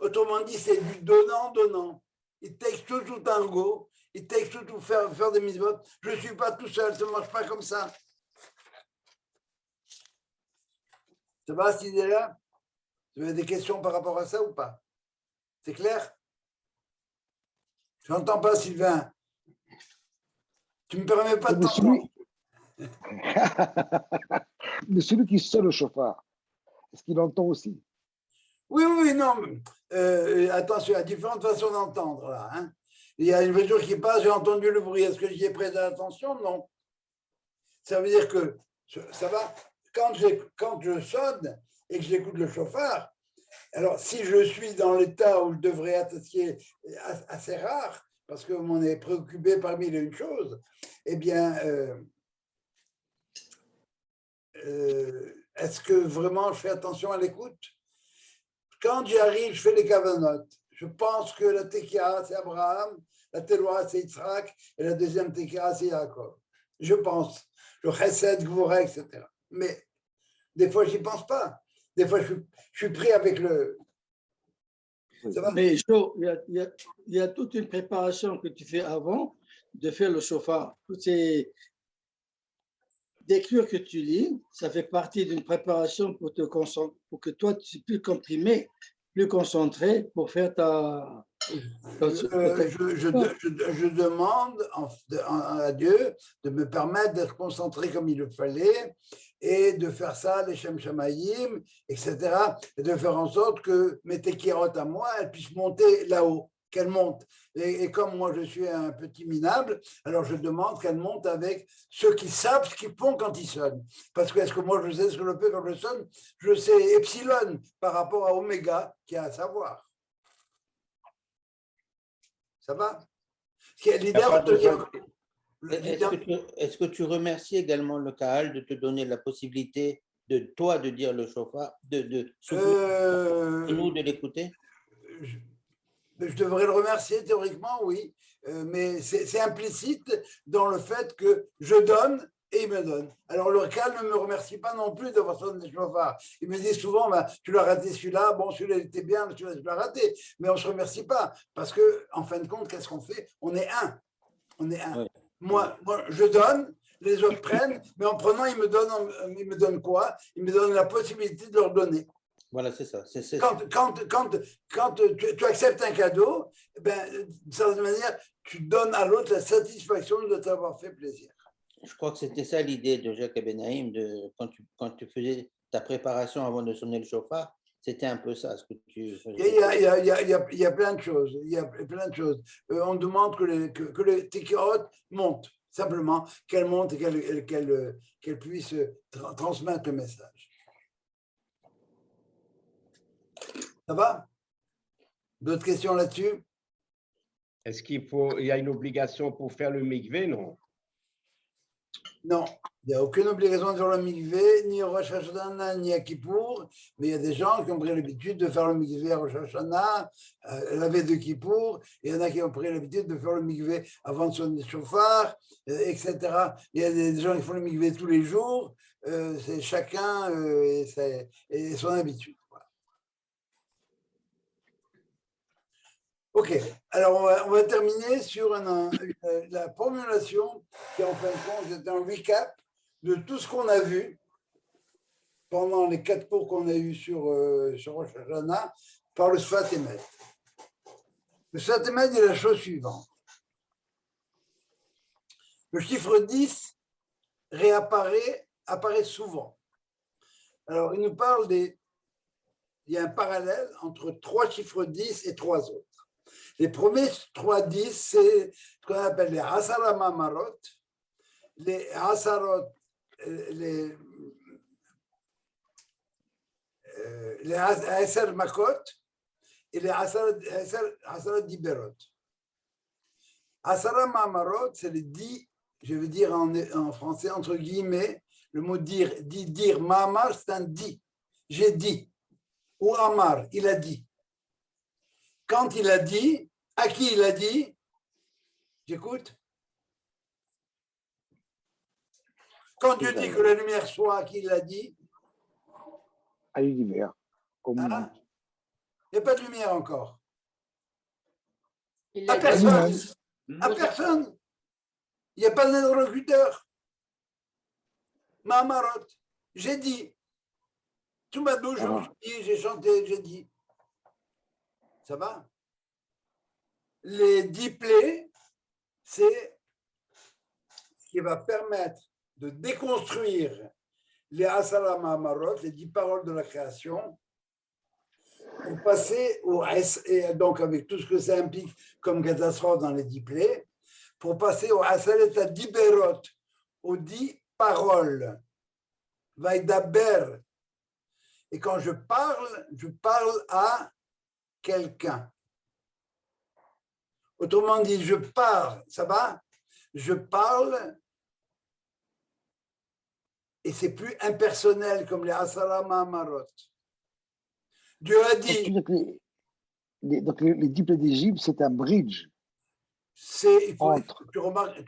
Autrement dit, c'est du donnant-donnant. It takes two to tango. It takes two to faire des mitzvot. Je ne suis pas tout seul, ça ne marche pas comme ça. Ça va, cette idée-là? Vous avez des questions par rapport à ça ou pas? C'est clair? Je n'entends pas, Sylvain. Tu ne me permets pas de t'entendre. Mais celui qui sonne le chauffard, est-ce qu'il entend aussi? Oui, oui, non. Attention, il y a différentes façons d'entendre là. Hein. Il y a une voiture qui passe, j'ai entendu le bruit. Est-ce que j'y ai prêté attention? Non. Ça veut dire que ça va. Quand je sonne et que j'écoute le chauffard, alors si je suis dans l'état où je devrais être assez rare, parce que on est préoccupé par mille et une choses, eh bien, est-ce que vraiment je fais attention à l'écoute? Quand j'y arrive, je fais les kavanot. Je pense que la tekia, c'est Abraham, la teloa, c'est Yitzhak, et la deuxième tekia, c'est Yaakov. Je pense. Le chesed, gvura, etc. Mais des fois, je n'y pense pas. Des fois, je suis pris avec le... Mais il y a toute une préparation que tu fais avant de faire le chauffard. Toutes ces lectures que tu lis, ça fait partie d'une préparation pour te concentrer, pour que toi, tu sois plus comprimé, plus concentré pour faire ta... Je demande à Dieu de me permettre d'être concentré comme il le fallait et de faire ça, les Shem Shamayim, etc. Et de faire en sorte que mes tekirot à moi, elles puissent monter là-haut, qu'elles montent. Et comme moi, je suis un petit minable, alors je demande qu'elles montent avec ceux qui savent ce qu'ils font quand ils sonnent. Parce que est-ce que moi, je sais ce que je fais quand je sonne? Je sais epsilon par rapport à oméga, qui a à savoir. Ça va? Est-ce que tu remercies également le Kahal de te donner la possibilité de toi de dire le chauffard, de nous de l'écouter? Je devrais le remercier théoriquement, oui, mais c'est implicite dans le fait que je donne et il me donne. Alors le Kahal ne me remercie pas non plus d'avoir sonné le chauffard. Il me dit souvent, tu l'as raté celui-là, bon celui-là était bien, celui-là tu l'as raté, mais on ne se remercie pas parce que en fin de compte, qu'est-ce qu'on fait? On est un. On est un. Oui. Moi, je donne, les autres prennent, mais en prenant, ils me donnent quoi? Ils me donnent la possibilité de leur donner. Voilà, c'est ça. Quand tu acceptes un cadeau, ben, de certaine manière, tu donnes à l'autre la satisfaction de t'avoir fait plaisir. Je crois que c'était ça l'idée de Jacques Abenaïm, quand tu faisais ta préparation avant de sonner le chauffard, C'était un peu ça ce que tu faisais. Il y a plein de choses. Il y a plein de choses. On demande que les Tikirot montent, simplement, qu'elles montent et qu'elles puissent transmettre le message. Ça va? D'autres questions là-dessus? Est-ce qu'il y a une obligation pour faire le mikvé? Non. Non, il n'y a aucune obligation de faire le mikvé, ni au Rosh Hashanah, ni à Kippour, mais il y a des gens qui ont pris l'habitude de faire le mikvé à Rosh Hashanah, la veille de Kippour, et il y en a qui ont pris l'habitude de faire le mikvé avant de sonner le chauffard, etc. Il y a des gens qui font le mikvé tous les jours, c'est chacun et son habitude. Voilà. Ok, alors on va terminer sur la formulation qui en fin de compte est un recap de tout ce qu'on a vu pendant les 4 cours qu'on a eus sur Rosh Hashanah par le Sfat Emet. Le Sfat Emet dit la chose suivante. Le chiffre 10 apparaît souvent. Alors, il nous parle il y a un parallèle entre 3 chiffres 10 et 3 autres. Les premiers 3 10, c'est ce qu'on appelle les Asara Mamarot, les Asarot, les Aser Makot et les Asara Diberot. Asara Mamarot, c'est les 10, je veux dire en français, entre guillemets, le mot dire, Mamar, c'est un dit, j'ai dit, ou Amar, il a dit. Quand il a dit, à qui il a dit? J'écoute. Quand Dieu dit que la lumière soit, à qui il a dit? À l'univers. Il n'y a pas de lumière encore. Il À a personne. dit- À personne. Il n'y a pas d'interlocuteur. Mahamarot. J'ai dit. Tout ma bouche, j'ai chanté, j'ai dit. Ça va? Les 10 plaies, c'est ce qui va permettre de déconstruire les Asara Mahamarot, les 10 paroles de la création, pour passer et donc avec tout ce que ça implique comme catastrophe dans les 10 plaies, pour passer au Asalet Diberot, aux 10 paroles. Vaidaber. Et quand je parle à quelqu'un. Autrement dit, je parle, ça va? Je parle et c'est plus impersonnel comme les Asara Mahamarot. Dieu a dit. Donc les 10 plaies d'Égypte, c'est un bridge. Tu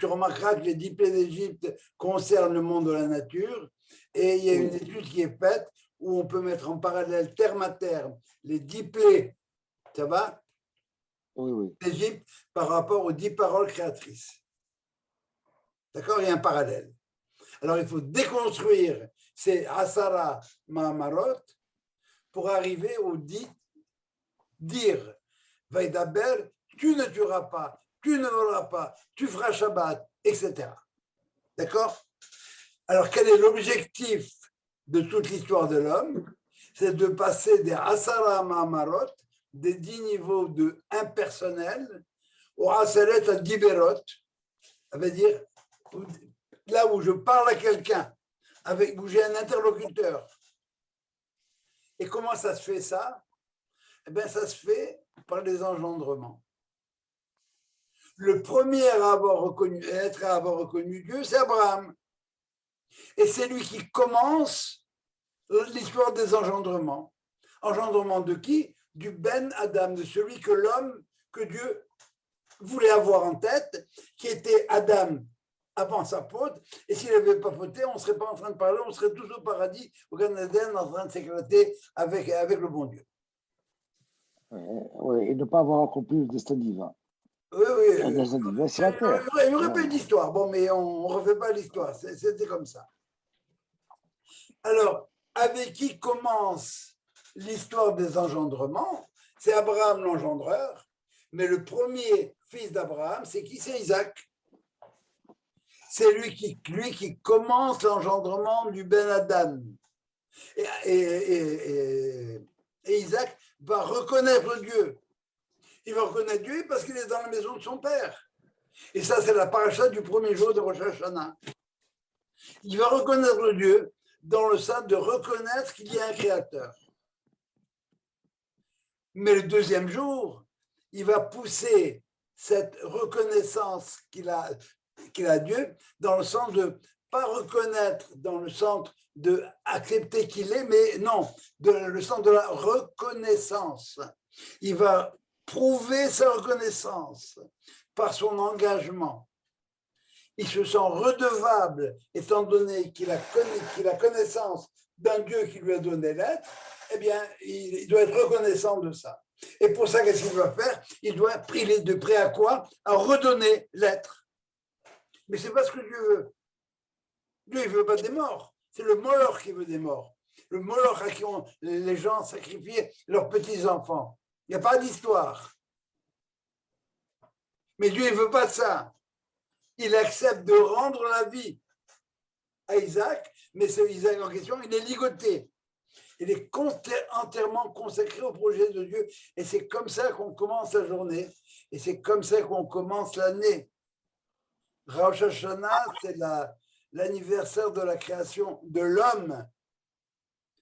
remarqueras que les 10 plaies d'Égypte concernent le monde de la nature et il y a une étude qui est faite où on peut mettre en parallèle terme à terme les 10 plaies, ça va? Oui. D'Égypte par rapport aux 10 paroles créatrices. D'accord? Il y a un parallèle. Alors, il faut déconstruire ces Asara Mahamarot pour arriver au dire Vaidaber, tu ne tueras pas, tu ne voleras pas, tu feras Shabbat, etc. D'accord? Alors, quel est l'objectif de toute l'histoire de l'homme? C'est de passer des Asara Mahamarot, des 10 niveaux de impersonnel, au Asaret à Diberot, ça veut dire là où je parle à quelqu'un, où j'ai un interlocuteur. Et comment ça se fait ça? Eh bien, ça se fait par les engendrements. Le premier à avoir reconnu Dieu, c'est Abraham. Et c'est lui qui commence l'histoire des engendrements. Engendrement de qui? Du Ben Adam, de celui que Dieu voulait avoir en tête, qui était Adam avant sa faute. Et s'il n'avait pas fauté, on ne serait pas en train de parler, on serait tous au paradis, au Gan Eden, en train de s'éclater avec le bon Dieu. Oui, et ne pas avoir accompli le destin divin. Oui. Le destin divin, c'est la terre. Il n'y aurait pas eu d'histoire. Bon, mais on ne refait pas l'histoire. C'était comme ça. Alors, avec qui commence l'histoire des engendrements? C'est Abraham l'engendreur, mais le premier fils d'Abraham, c'est qui? C'est Isaac. C'est lui qui commence l'engendrement du Ben Adam. Et Et Isaac va reconnaître Dieu. Il va reconnaître Dieu parce qu'il est dans la maison de son père. Et ça, c'est la paracha du premier jour de Rosh Hashanah. Il va reconnaître Dieu dans le sens de reconnaître qu'il y a un créateur. Mais le deuxième jour, il va pousser cette reconnaissance qu'il a Dieu dans le sens de pas reconnaître dans le sens de accepter qu'il est, mais non, le sens de la reconnaissance. Il va prouver sa reconnaissance par son engagement. Il se sent redevable, étant donné qu'il a connaissance d'un Dieu qui lui a donné l'être, eh bien, il doit être reconnaissant de ça. Et pour ça, qu'est-ce qu'il doit faire? Il doit prier de près à quoi? À redonner l'être. Mais ce n'est pas ce que Dieu veut. Dieu, il ne veut pas des morts. C'est le Moloch qui veut des morts. Le Moloch à qui les gens sacrifiaient leurs petits-enfants. Il n'y a pas d'histoire. Mais Dieu, il ne veut pas ça. Il accepte de rendre la vie à Isaac, mais ce Isaac en question, il est ligoté. Il est entièrement consacré au projet de Dieu. Et c'est comme ça qu'on commence la journée. Et c'est comme ça qu'on commence l'année. Rosh Hashanah, c'est l'anniversaire de la création de l'homme.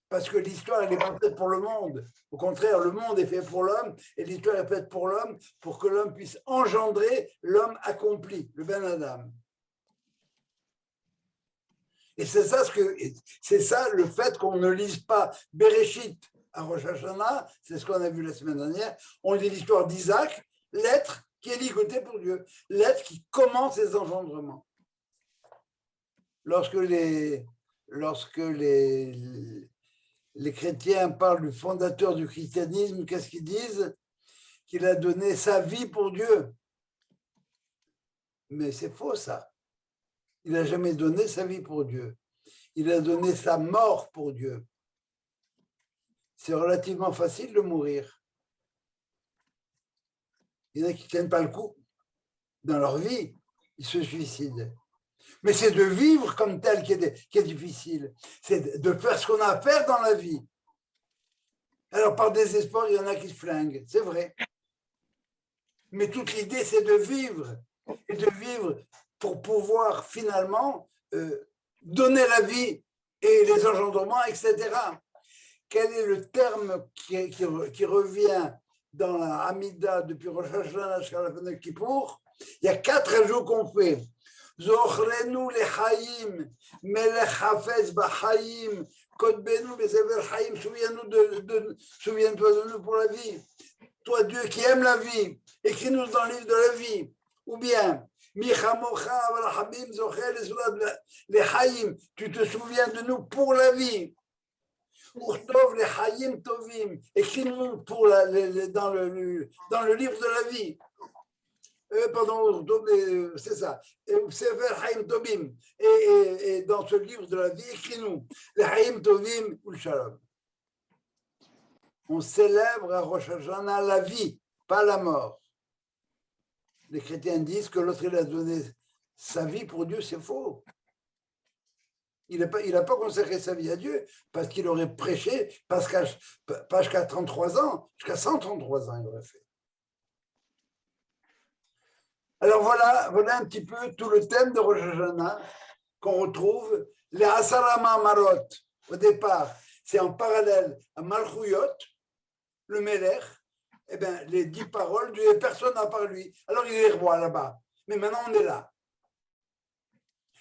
Parce que l'histoire, elle n'est pas faite pour le monde. Au contraire, le monde est fait pour l'homme et l'histoire est faite pour l'homme pour que l'homme puisse engendrer l'homme accompli, le Ben Adam. Et c'est ça le fait qu'on ne lise pas Bereshit à Rosh Hashanah, c'est ce qu'on a vu la semaine dernière. On lit l'histoire d'Isaac, l'être qui est ligoté pour Dieu, l'être qui commence ses engendrements. Lorsque les chrétiens parlent du fondateur du christianisme, qu'est-ce qu'ils disent? Qu'il a donné sa vie pour Dieu. Mais c'est faux ça. Il n'a jamais donné sa vie pour Dieu. Il a donné sa mort pour Dieu. C'est relativement facile de mourir. Il y en a qui ne tiennent pas le coup dans leur vie, ils se suicident. Mais c'est de vivre comme tel qui est difficile. C'est de faire ce qu'on a à faire dans la vie. Alors, par désespoir, il y en a qui se flinguent, c'est vrai. Mais toute l'idée, c'est de vivre. Et de vivre pour pouvoir finalement donner la vie et les engendrements, etc. Quel est le terme qui revient dans la Hamida depuis Rosh Hashanah jusqu'à la fin de Kippour? Il y a 4 ajouts qu'on fait. Zochrenu lechaim, melech hafez bachaim, kodbenu besever chaim, souviens-toi de nous pour la vie. Toi, Dieu qui aime la vie, écris-nous dans le livre de la vie. Ou bien, Michamocha, Avraham, Zocher, lechaim, tu te souviens de nous pour la vie. Urtov lechaim tovim, écris-nous dans le livre de la vie. Pardon, c'est ça. Et dans ce livre de la vie, écris-nous les Haïm Tovim ou le Shalom. On célèbre à Rosh Hashanah la vie, pas la mort. Les chrétiens disent que l'autre il a donné sa vie pour Dieu, c'est faux. Il n'a pas consacré sa vie à Dieu parce qu'il aurait prêché, pas jusqu'à 33 ans, jusqu'à 133 ans il aurait fait. Alors voilà un petit peu tout le thème de Rosh Hashanah qu'on retrouve. Les Asarama Marot, au départ, c'est en parallèle à Malchuyot, le Melech, eh bien, les 10 paroles, Dieu, personne à part lui. Alors il est roi là-bas. Mais maintenant on est là.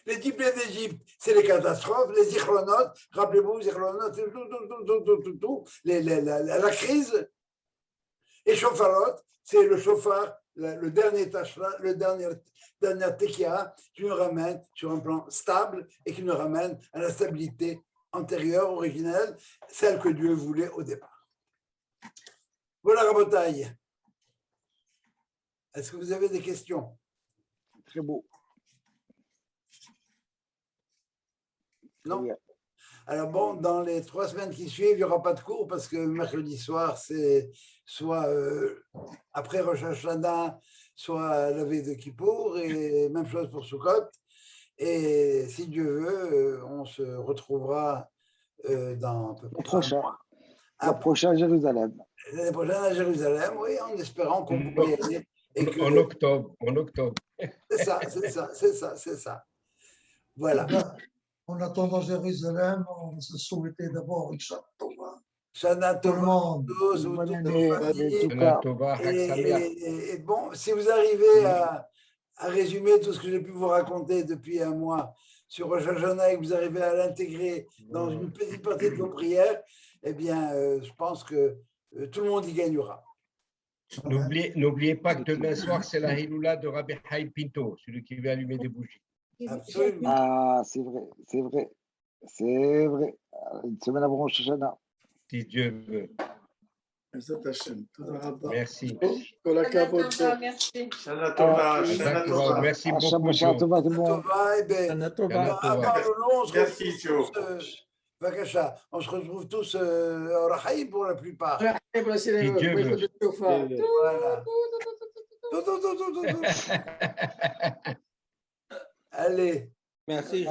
Les 10 plaies d'Égypte, c'est les catastrophes, les zichronot, rappelez-vous, zichronot, tout, la crise. Et Shofarot, c'est le shofar, le dernier tachra, le dernier tekia qui nous ramène sur un plan stable et qui nous ramène à la stabilité antérieure, originelle, celle que Dieu voulait au départ. Voilà, Rabotaï. Est-ce que vous avez des questions? Très beau. Non? Alors bon, dans les 3 semaines qui suivent, il n'y aura pas de cours parce que mercredi soir, c'est soit après Rosh Hashanah, soit la veille de Kippour, et même chose pour Sukkot. Et si Dieu veut, on se retrouvera dans à peu près La prochaine à Jérusalem. L'année prochaine à Jérusalem, oui, en espérant qu'on pourrait y aller. En octobre. C'est ça. Voilà. En attendant Jérusalem, on se souhaitait d'abord une Shana Tova, et bon, si vous arrivez à résumer tout ce que j'ai pu vous raconter depuis un mois sur Rosh Hashanah et que vous arrivez à l'intégrer dans une petite partie de vos prières, eh bien, je pense que tout le monde y gagnera. N'oubliez pas que demain soir, c'est la Hiloula de Rabbi Chaim Pinto, celui qui veut allumer des bougies. Absolument. Ah, c'est vrai. Une semaine avant Rosh Hashanah. Si Dieu veut. Merci. Merci. Merci beaucoup, Joe. Merci, Joe. On se retrouve tous au Rahaïm pour la plupart. Si Dieu veut. Voilà. Allez. Merci.